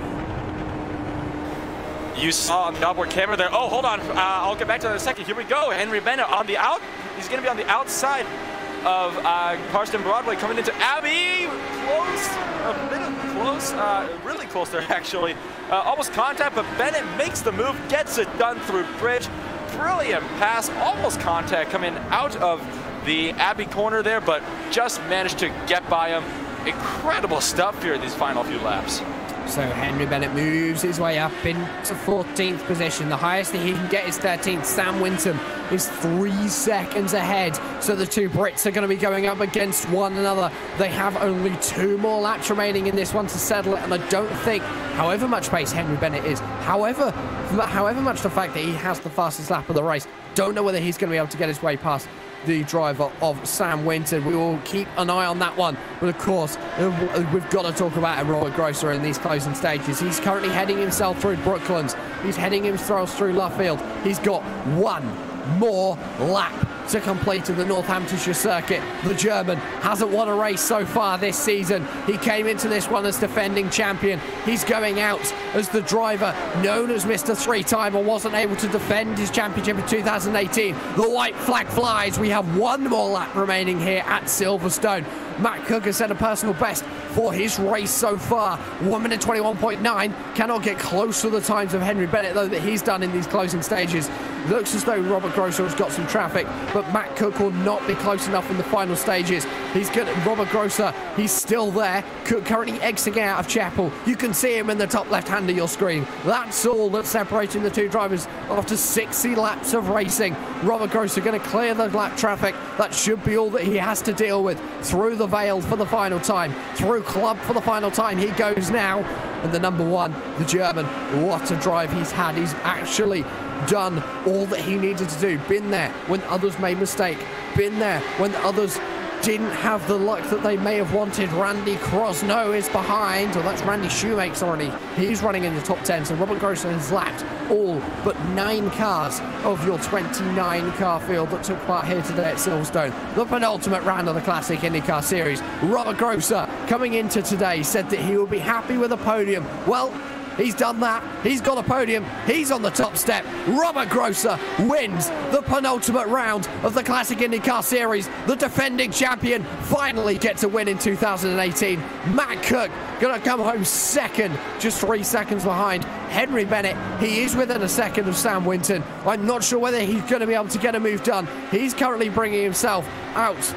You saw on the outboard camera there. Oh, hold on. I'll get back to that in a second. Here we go. Henry Bennett on the out. He's going to be on the outside of Carsten Brodby coming into Abbey. Close. A bit close. Really close there, actually. Almost contact, but Bennett makes the move, gets it done through bridge. Brilliant pass. Almost contact coming out of the Abbey corner there, but just managed to get by him. Incredible stuff here in these final few laps. So Henry Bennett moves his way up into 14th position. The highest that he can get is 13th. Sam Winton is 3 seconds ahead. So the 2 Brits are going to be going up against one another. They have only 2 more laps remaining in this one to settle it. And I don't think, however much pace Henry Bennett is, however much the fact that he has the fastest lap of the race, don't know whether he's going to be able to get his way past the driver of Sam Winton. We will keep an eye on that one, but of course we've got to talk about Robert Grosser in these closing stages. He's currently heading himself through Brooklands. He's heading himself through Luffield. He's got 1 more lap to complete in the Northamptonshire circuit. The German hasn't won a race so far this season. He came into this one as defending champion. He's going out as the driver known as Mr. 3-timer, wasn't able to defend his championship in 2018. The white flag flies. We have 1 more lap remaining here at Silverstone. Matt Cook has set a personal best for his race so far. 1 minute 21.9. Cannot get close to the times of Henry Bennett, though, that he's done in these closing stages. Looks as though Robert Grosser has got some traffic, but Matt Cook will not be close enough in the final stages. He's good. Robert Grosser, he's still there. Cook currently exiting out of Chapel. You can see him in the top left hand of your screen. That's all that's separating the 2 drivers after 60 laps of racing. Robert Grosser going to clear the lap traffic. That should be all that he has to deal with. Through the Vale for the final time. Through Club for the final time. He goes now. And the number 1, the German, what a drive he's had. He's actually done all that he needed to do. Been there when others made mistake. Been there when others didn't have the luck that they may have wanted. Randy Crosno is behind. Well, that's Randy Shoemaker already. He's running in the top 10. So Robert Grosser has lapped all but 9 cars of your 29 car field that took part here today at Silverstone. The penultimate round of the Classic IndyCar Series. Robert Grosser coming into today said that he will be happy with a podium. Well, he's done that. He's got a podium. He's on the top step. Robert Grosser wins the penultimate round of the Classic IndyCar Series. The defending champion finally gets a win in 2018. Matt Cook going to come home second, just 3 seconds behind Henry Bennett. He is within a second of Sam Winton. I'm not sure whether he's going to be able to get a move done. He's currently bringing himself out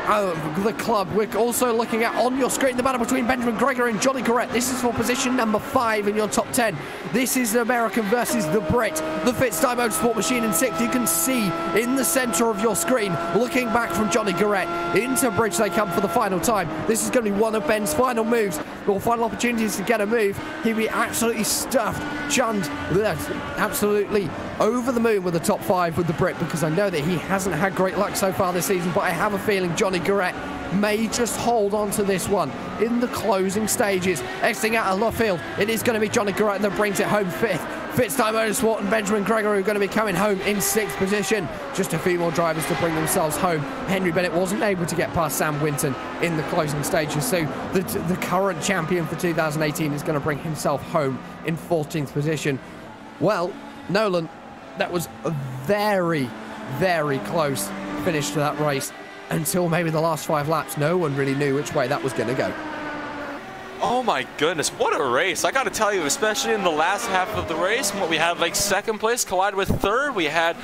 of the club. We're also looking at on your screen the battle between Benjamin Gregory and Johnny Corrette. This is for position number 5 in your top 10. This is the American versus the Brit. The Fitstyle Motorsport machine in 6th. You can see in the center of your screen, looking back from Johnny Corrette into bridge they come for the final time. This is going to be one of Ben's final moves, or final opportunities to get a move. He'll be absolutely stuffed, chunned, absolutely over the moon with the top 5 with the Brit, because I know that he hasn't had great luck so far this season, but I have a feeling Johnny Corrette may just hold on to this one in the closing stages. Exiting out of Luffield, it is going to be Johnny Corrette that brings it home 5th. Fitztime Motorsport and Benjamin Gregory are going to be coming home in 6th position. Just a few more drivers to bring themselves home. Henry Bennett wasn't able to get past Sam Winton in the closing stages, so the current champion for 2018 is going to bring himself home in 14th position. Well, Nolan, that was a very, very close finish to that race. Until maybe the last 5 laps, no one really knew which way that was going to go. Oh my goodness, what a race. I gotta tell you, especially in the last half of the race, we had like 2nd place collide with 3rd. We had,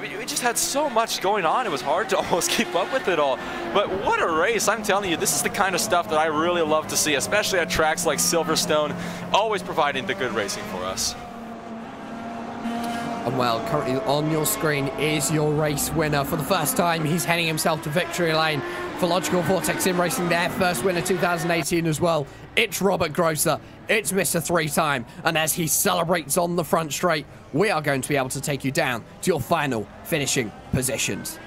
we just had so much going on. It was hard to almost keep up with it all. But what a race. I'm telling you, this is the kind of stuff that I really love to see, especially at tracks like Silverstone, always providing the good racing for us. And well, currently on your screen is your race winner. For the first time, he's heading himself to victory lane. For Logical Vortex Sim Racing, their first winner 2018 as well. It's Robert Grosser. It's Mr. 3-time. And as he celebrates on the front straight, we are going to be able to take you down to your final finishing positions.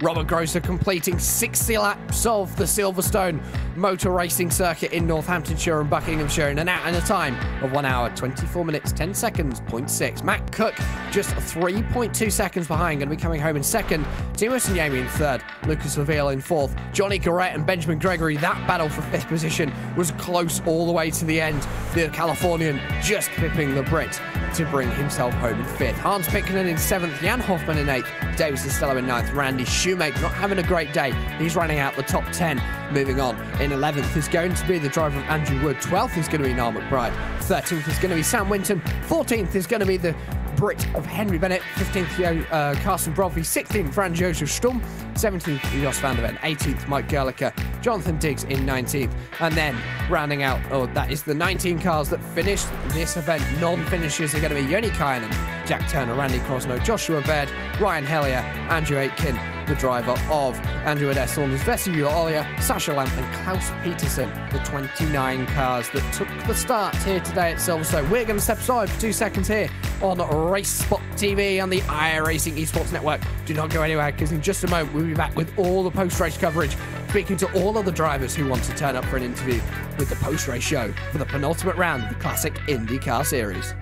Robert Grosser completing 60 laps of the Silverstone motor racing circuit in Northamptonshire and Buckinghamshire in a time of 1 hour, 24 minutes, 10 seconds, 0.6. Matt Cook just 3.2 seconds behind, going to be coming home in 2nd. Timo Sunyemi in 3rd. Lucas Laville in 4th. Johnny Garrett and Benjamin Gregory. That battle for 5th position was close all the way to the end. The Californian just pipping the Brit to bring himself home in 5th. Hans Pickenen in 7th. Jan Hoffman in 8th. Davis Costello in 9th. Randy Shoemake not having a great day. He's running out the top 10. Moving on. In 11th is going to be the driver of Andrew Wood. 12th is going to be Niall McBride. 13th is going to be Sam Winton. 14th is going to be the Brit of Henry Bennett. 15th, Carsten Brovey. 16th, Franz Josef Sturm. 17th, Jos van der Ven. 18th, Mike Gerlicher. Jonathan Diggs in 19th. And then rounding out, that is the 19 cars that finished this event. Non-finishers are going to be Joni Kainen, Jack Turner, Randy Crosno, Joshua Baird, Ryan Hellier, Andrew Aitken, the driver of Andrew Adair Saunders, Vesibula Ollier, Sasha Lamp and Klaus Peterson, the 29 cars that took the start here today at Silverstone. We're going to step aside for 2 seconds here on Race Spot TV on the iRacing Esports Network. Do not go anywhere, because in just a moment we'll be back with all the post-race coverage, speaking to all of the drivers who want to turn up for an interview with the post-race show for the penultimate round of the classic IndyCar series.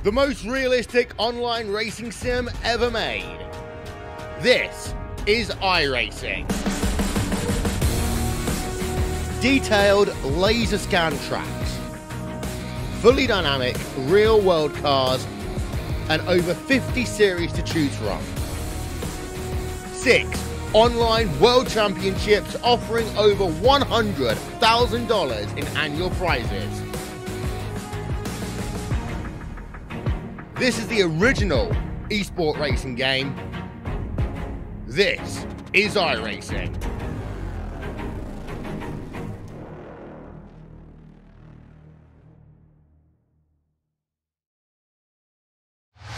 The most realistic online racing sim ever made. This is iRacing. Detailed laser scan tracks, fully dynamic real world cars, and over 50 series to choose from. 6 online world championships offering over $100,000 in annual prizes. This is the original esport racing game. This is iRacing.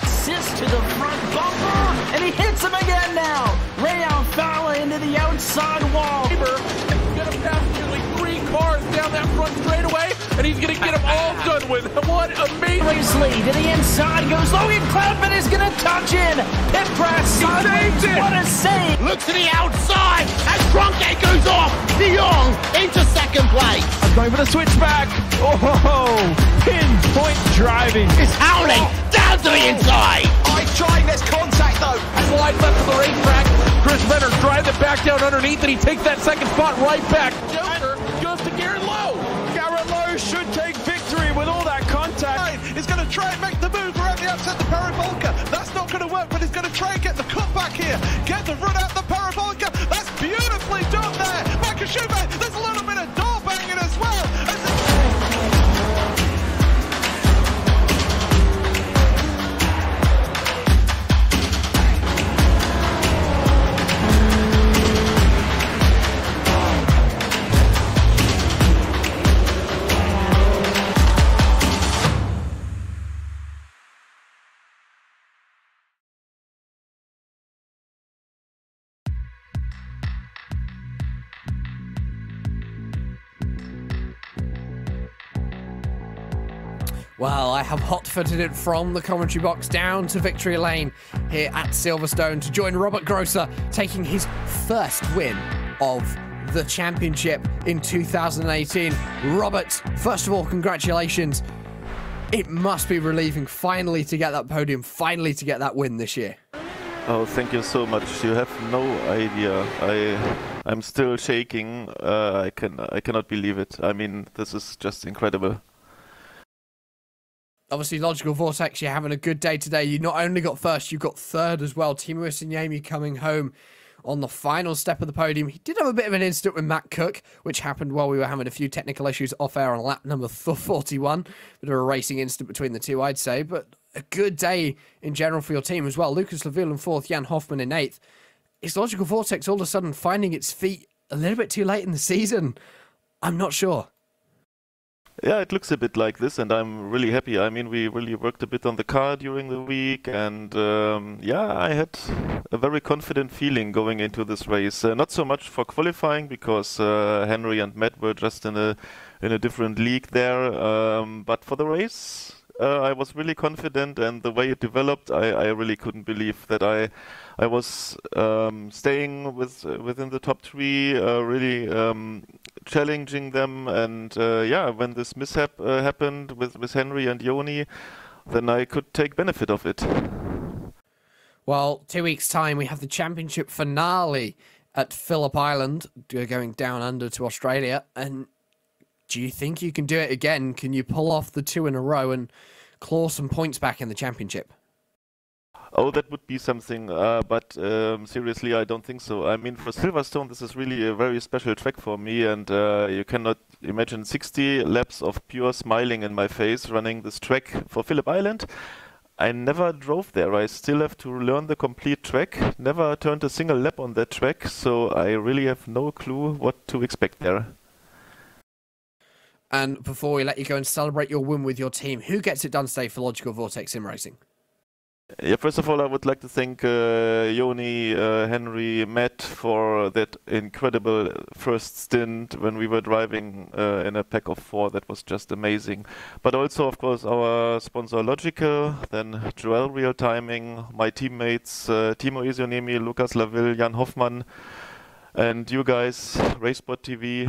Assist to the front bumper, and he hits him again now. Rayon Fowler into the outside wall. Gonna pass nearly 3 cars down that front straightaway, and he's gonna get them all done with. What amazing! Lee to the inside goes Logan Cloudman is gonna touch in. Pit press sideways. What a save! Look to the outside as Cronkite goes off. De Jong into 2nd place. I'm going for the switchback. Oh, pinpoint driving. It's howling down to the inside. I trying this contact though. Slide left of the racetrack. Chris Renner drives it back down underneath, and he takes that 2nd spot right back. Joker goes to Garrett Lowe. Garrett Lowe should take victory with all that contact. He's going to try and make the move around the outside the Paravolca. That's not going to work, but he's going to try and get the cut back here. Get the run out the Paravolca. That's beautifully done there. Michael Schumacher, there's a little bit of door banging as well. Well, I have hot-footed it from the commentary box down to victory lane here at Silverstone to join Robert Grosser, taking his first win of the championship in 2018. Robert, first of all, congratulations. It must be relieving finally to get that podium, finally to get that win this year. Oh, thank you so much. You have no idea. I'm still shaking. I cannot believe it. I mean, this is just incredible. Obviously, Logical Vortex, you're having a good day today. You not only got first, you got third as well. Timo Sinyemi coming home on the final step of the podium. He did have a bit of an incident with Matt Cook, which happened while we were having a few technical issues off air on lap number 41. Bit of a racing incident between the two, I'd say, but a good day in general for your team as well. Lucas Laville in fourth, Jan Hoffman in eighth. Is Logical Vortex all of a sudden finding its feet a little bit too late in the season? I'm not sure. Yeah, it looks a bit like this, and I'm really happy. I mean, we really worked a bit on the car during the week, and yeah, I had a very confident feeling going into this race. Not so much for qualifying, because Henry and Matt were just in a different league there, but for the race, I was really confident, and the way it developed, I really couldn't believe that I was staying within the top three, really challenging them, and yeah, when this mishap happened with Henry and Yoni, then I could take benefit of it. Well, 2 weeks' time, we have the championship finale at Phillip Island, going down under to Australia, and do you think you can do it again? Can you pull off the two in a row and claw some points back in the championship? Oh, that would be something, but seriously, I don't think so. I mean, for Silverstone, this is really a very special track for me, and you cannot imagine 60 laps of pure smiling in my face running this track for Phillip Island. I never drove there. I still have to learn the complete track. Never turned a single lap on that track, so I really have no clue what to expect there. And before we let you go and celebrate your win with your team, who gets it done today for Logical Vortex Sim Racing? Yeah, first of all, I would like to thank Yoni, Henry, Matt for that incredible first stint when we were driving in a pack of 4. That was just amazing. But also, of course, our sponsor Logical, then Joel Real Timing, my teammates Timo Isionemi, Lucas Laville, Jan Hoffmann, and you guys, Racebot TV,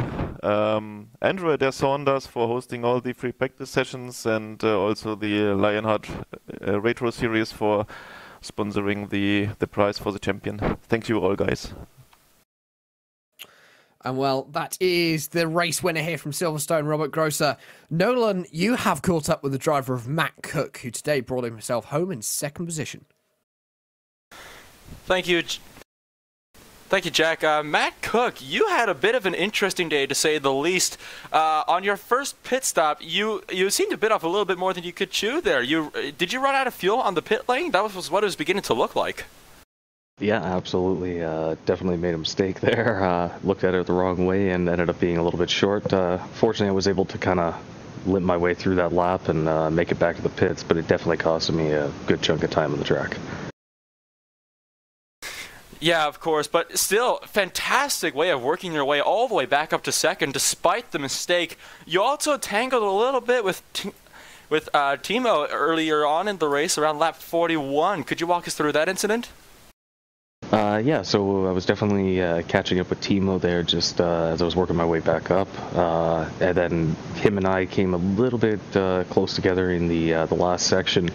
Andrew Adair Saunders for hosting all the free practice sessions, and also the Lionheart Retro Series for sponsoring the prize for the champion. Thank you all, guys. And well, that is the race winner here from Silverstone, Robert Grosser. Nolan, you have caught up with the driver of Matt Cook, who today brought himself home in second position. Thank you. Thank you, Jack. Matt Cook, you had a bit of an interesting day, to say the least. On your first pit stop, you seemed to bit off a little bit more than you could chew there. Did you run out of fuel on the pit lane? That was what it was beginning to look like. Yeah, absolutely. Definitely made a mistake there. Looked at it the wrong way and ended up being a little bit short. Fortunately, I was able to kind of limp my way through that lap and make it back to the pits, but it definitely costed me a good chunk of time on the track. Yeah, of course, but still, fantastic way of working your way all the way back up to second, despite the mistake. You also tangled a little bit with Timo earlier on in the race, around lap 41. Could you walk us through that incident? Yeah, so I was definitely catching up with Timo there just as I was working my way back up. And then him and I came a little bit close together in the last section.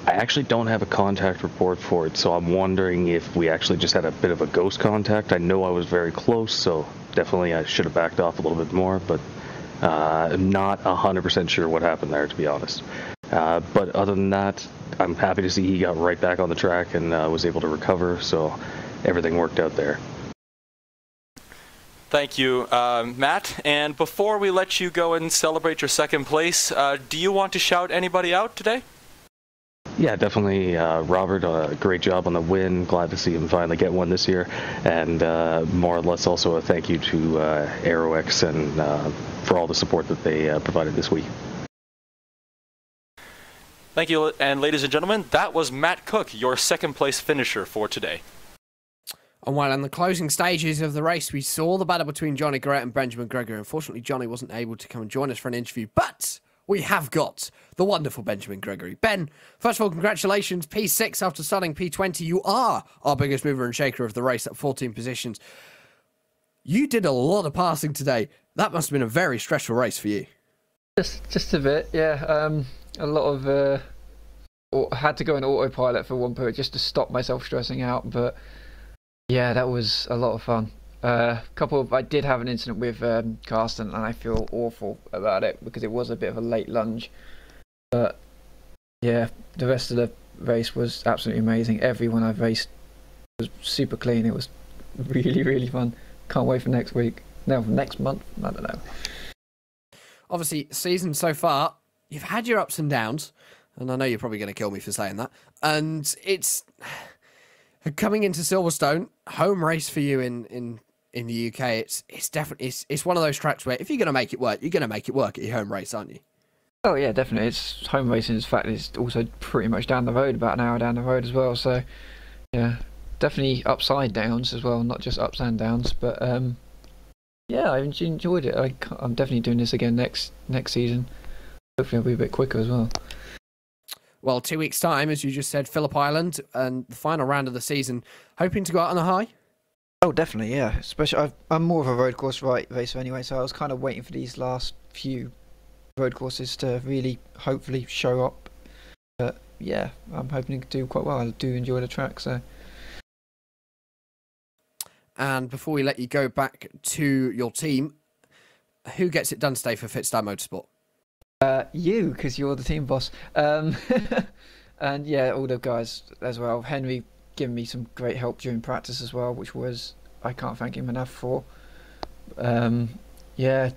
I actually don't have a contact report for it, so I'm wondering if we actually just had a bit of a ghost contact. I know I was very close, so definitely I should have backed off a little bit more, but I'm not 100% sure what happened there, to be honest. But other than that, I'm happy to see he got right back on the track and was able to recover, so everything worked out there. Thank you, Matt. And before we let you go and celebrate your second place, do you want to shout anybody out today? Yeah, definitely. Robert, great job on the win. Glad to see him finally get one this year. And more or less also a thank you to AeroX and for all the support that they provided this week. Thank you, and ladies and gentlemen, that was Matt Cook, your second place finisher for today. And while in the closing stages of the race, we saw the battle between Johnny Garrett and Benjamin Gregory. Unfortunately, Johnny wasn't able to come and join us for an interview, but we have got the wonderful Benjamin Gregory. Ben, first of all, congratulations. P6 after starting P20. You are our biggest mover and shaker of the race at 14 positions. You did a lot of passing today. That must have been a very stressful race for you. Just a bit, yeah. A lot of had to go on autopilot for one period just to stop myself stressing out. But yeah, that was a lot of fun. I did have an incident with Carsten, and I feel awful about it because it was a bit of a late lunge. But yeah, the rest of the race was absolutely amazing. Everyone I've raced was super clean. It was really, really fun. Can't wait for next week. No, next month. I don't know. Obviously, season so far, you've had your ups and downs, and I know you're probably going to kill me for saying that. And it's coming into Silverstone, home race for you in the UK. It's definitely it's one of those tracks where if you're going to make it work, you're going to make it work at your home race, aren't you? Oh yeah, definitely. It's home racing. In fact, it's also pretty much down the road, about an hour down the road as well. So yeah, definitely upside downs as well, not just ups and downs. But yeah, I enjoyed it. I'm definitely doing this again next season. Hopefully I'll be a bit quicker as well. Well, 2 weeks' time, as you just said, Phillip Island and the final round of the season. Hoping to go out on a high? Oh, definitely, yeah. Especially, I'm more of a road course racer anyway, so I was kind of waiting for these last few road courses to really, hopefully, show up. But yeah, I'm hoping to do quite well. I do enjoy the track, so. And before we let you go back to your team, who gets it done today for Fitstar Motorsport? You, because you're the team boss. And yeah, all the guys as well. Henry giving me some great help during practice as well, which was, I can't thank him enough for. Yeah,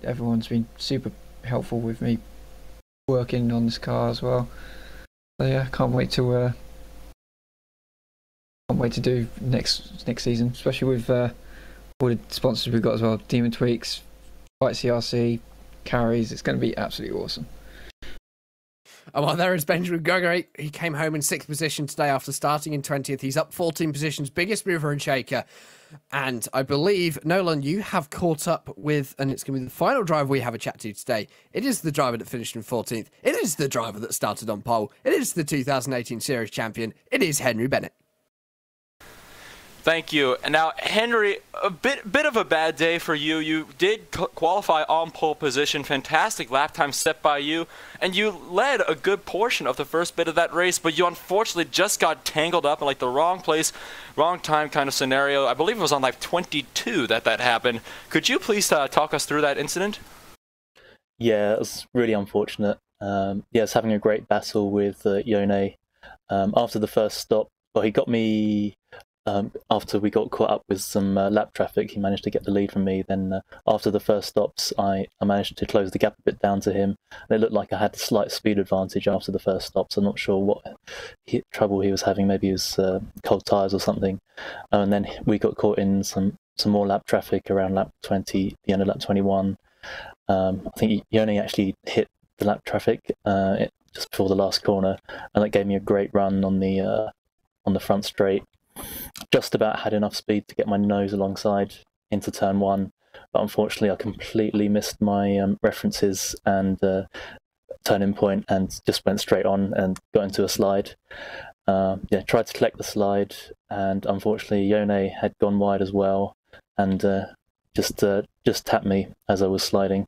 everyone's been super helpful with me working on this car as well. So yeah, can't wait to do next season, especially with all the sponsors we've got as well. Demon Tweaks, Fight CRC, Carries. It's going to be absolutely awesome. Oh, well, there is Benjamin Gregory. He came home in 6th position today after starting in 20th. He's up 14 positions, biggest mover and shaker. And I believe, Nolan, you have caught up with, and it's going to be the final driver we have a chat to today. It is the driver that finished in 14th. It is the driver that started on pole. It is the 2018 Series champion. It is Henry Bennett. Thank you. And now, Henry, a bit of a bad day for you. You did qualify on pole position. Fantastic lap time set by you. And you led a good portion of the first bit of that race, but you unfortunately just got tangled up in like the wrong place, wrong time kind of scenario. I believe it was on lap 22 that happened. Could you please talk us through that incident? Yeah, it was really unfortunate. Yeah, I was having a great battle with Yone. After the first stop, well, he got me... after we got caught up with some lap traffic, he managed to get the lead from me. Then after the first stops, I managed to close the gap a bit down to him. And it looked like I had a slight speed advantage after the first stops. I'm not sure what trouble he was having. Maybe it was cold tyres or something. And then we got caught in some more lap traffic around lap 20, the end of lap 21. I think Yone actually hit the lap traffic just before the last corner, and that gave me a great run on the front straight. Just about had enough speed to get my nose alongside into turn 1, but unfortunately I completely missed my references and turning point and just went straight on and got into a slide. Yeah, tried to collect the slide, and unfortunately Yone had gone wide as well and just tapped me as I was sliding.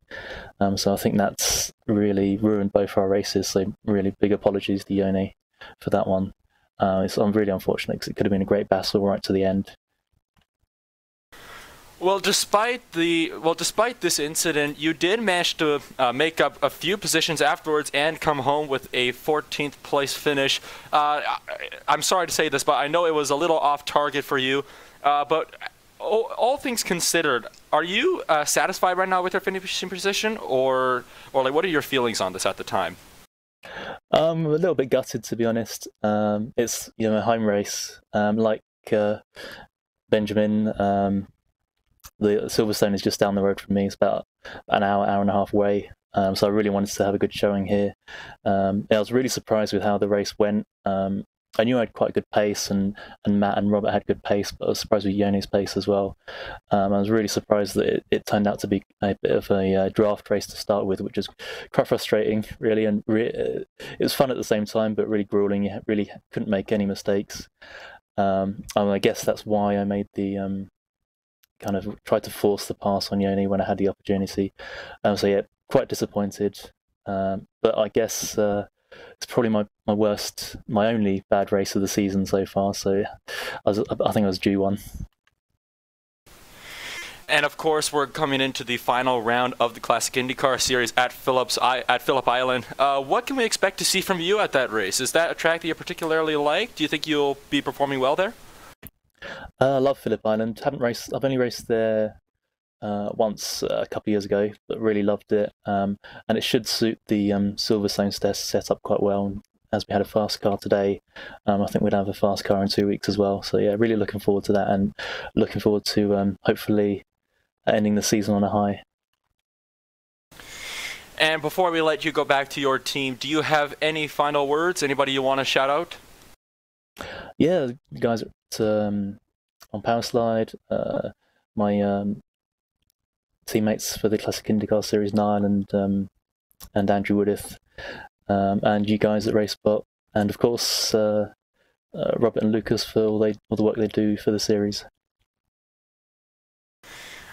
So I think that's really ruined both our races, so really big apologies to Yone for that one. I'm really unfortunate because it could have been a great battle right to the end. Well, despite this incident, you did manage to make up a few positions afterwards and come home with a 14th place finish. I'm sorry to say this, but I know it was a little off target for you. But all things considered, are you satisfied right now with your finishing position, or like what are your feelings on this at the time? I'm a little bit gutted, to be honest. It's a home race. Like Benjamin, the Silverstone is just down the road from me. It's about an hour and a half away. So I really wanted to have a good showing here. I was really surprised with how the race went. I knew I had quite good pace, and Matt and Robert had good pace, but I was surprised with Yone's pace as well. I was really surprised that it turned out to be a bit of a draft race to start with, which is quite frustrating, really, and it was fun at the same time, but really grueling. You really couldn't make any mistakes. I guess that's why I made the kind of tried to force the pass on Yone when I had the opportunity. So yeah, quite disappointed. But I guess it's probably my only bad race of the season so far. So I think I was due one. And of course, we're coming into the final round of the Classic IndyCar Series at Phillip Island. What can we expect to see from you at that race? Is that a track that you particularly like? Do you think you'll be performing well there? I love Phillip Island. I've only raced there once a couple of years ago, but really loved it. And it should suit the Silverstone setup quite well. As we had a fast car today, I think we'd have a fast car in 2 weeks as well. So yeah, really looking forward to that, and looking forward to hopefully ending the season on a high. And before we let you go back to your team, do you have any final words? Anybody you want to shout out? Yeah, guys on Powerslide, my teammates for the Classic IndyCar Series 9, and Andrew Woodith, and you guys at RaceSpot, and of course Robert and Lucas for all the work they do for the series.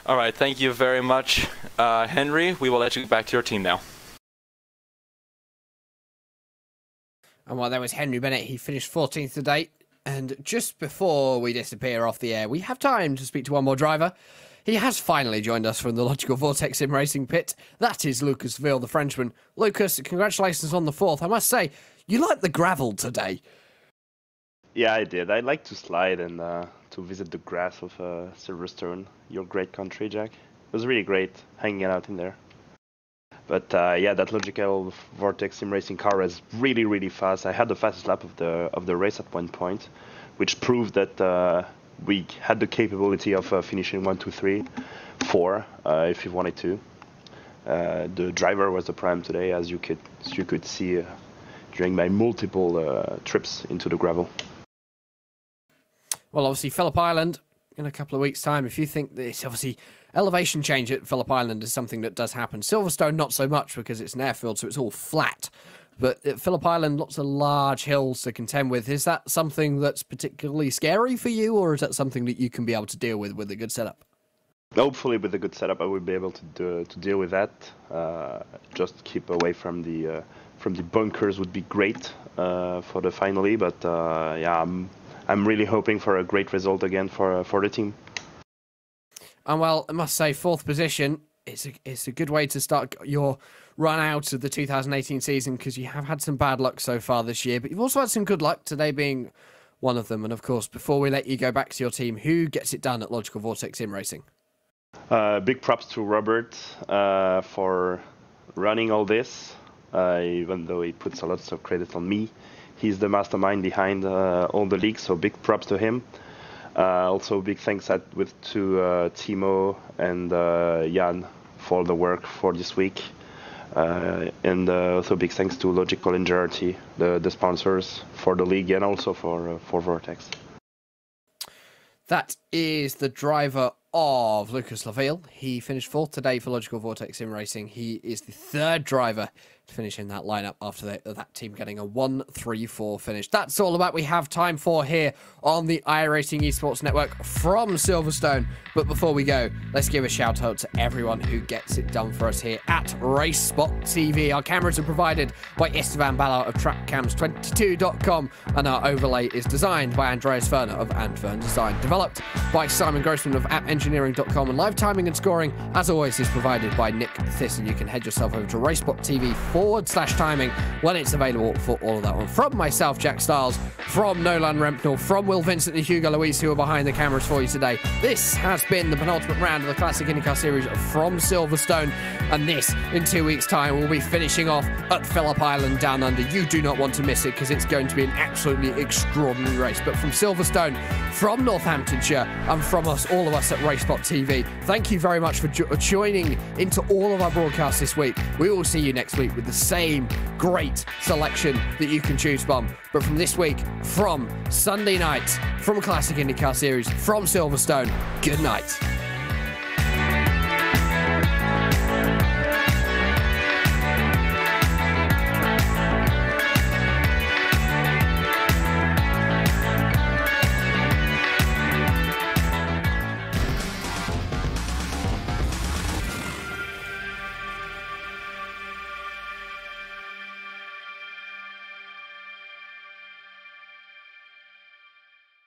All right, thank you very much, Henry. We will let you get back to your team now. And while there was Henry Bennett, he finished 14th today. And just before we disappear off the air, we have time to speak to one more driver. He has finally joined us from the Logical Vortex Sim Racing pit. That is Lucas Ville, the Frenchman. Lucas, congratulations on the 4th. I must say, you liked the gravel today. Yeah, I did. I like to slide and to visit the grass of Silverstone, your great country, Jack. It was really great hanging out in there. But yeah, that Logical Vortex Sim Racing car was really, really fast. I had the fastest lap of the race at one point, which proved that we had the capability of finishing 1, 2, 3, 4 if you wanted to. The driver was the prime today, as you could see during my multiple trips into the gravel. Well, obviously, Phillip Island, in a couple of weeks' time, if you think this, obviously, elevation change at Phillip Island is something that does happen. Silverstone, not so much, because it's an airfield, so it's all flat. But at Phillip Island, lots of large hills to contend with. Is that something that's particularly scary for you, or is that something that you can be able to deal with a good setup? Hopefully, with a good setup, I will be able to deal with that. Just keep away from the bunkers would be great for the finale. But yeah, I'm really hoping for a great result again for the team. And well, I must say, 4th position, it's a good way to start your run out of the 2018 season, because you have had some bad luck so far this year, but you've also had some good luck, today being one of them. And of course, before we let you go back to your team, who gets it done at Logical Vortex Sim Racing? Big props to Robert for running all this, even though he puts a lot of credit on me. He's the mastermind behind all the leagues, so big props to him. Also, big thanks to Timo and Jan for the work for this week. And also big thanks to Logical and JRT, the sponsors for the league, and also for Vortex. That is the driver of Lucas Laville. He finished 4th today for Logical Vortex Sim Racing. He is the 3rd driver to finish in that lineup after that team getting a 1-3-4 finish. That's all about we have time for here on the iRacing Esports Network from Silverstone. But before we go, let's give a shout out to everyone who gets it done for us here at RaceSpot TV. Our cameras are provided by Esteban Ballard of TrackCams22.com, and our overlay is designed by Andreas Ferner of Andfern Design, developed by Simon Grossman of AppEngineering.com, and live timing and scoring, as always, is provided by Nick Thyssen. You can head yourself over to RaceSpot TV/timing when it's available for all of that one. From myself, Jack Stiles, from Nolan Rempnell, from Will Vincent and Hugo Luis, who are behind the cameras for you today, this has been the penultimate round of the Classic IndyCar Series from Silverstone, and this, in 2 weeks' time, will be finishing off at Phillip Island down under. You do not want to miss it, because it's going to be an absolutely extraordinary race. But from Silverstone, from Northamptonshire, and from us, all of us at RaceSpot TV, thank you very much for joining into all of our broadcasts this week. We will see you next week with the the same great selection that you can choose from. But from this week, from Sunday night, from a Classic IndyCar Series, from Silverstone, good night.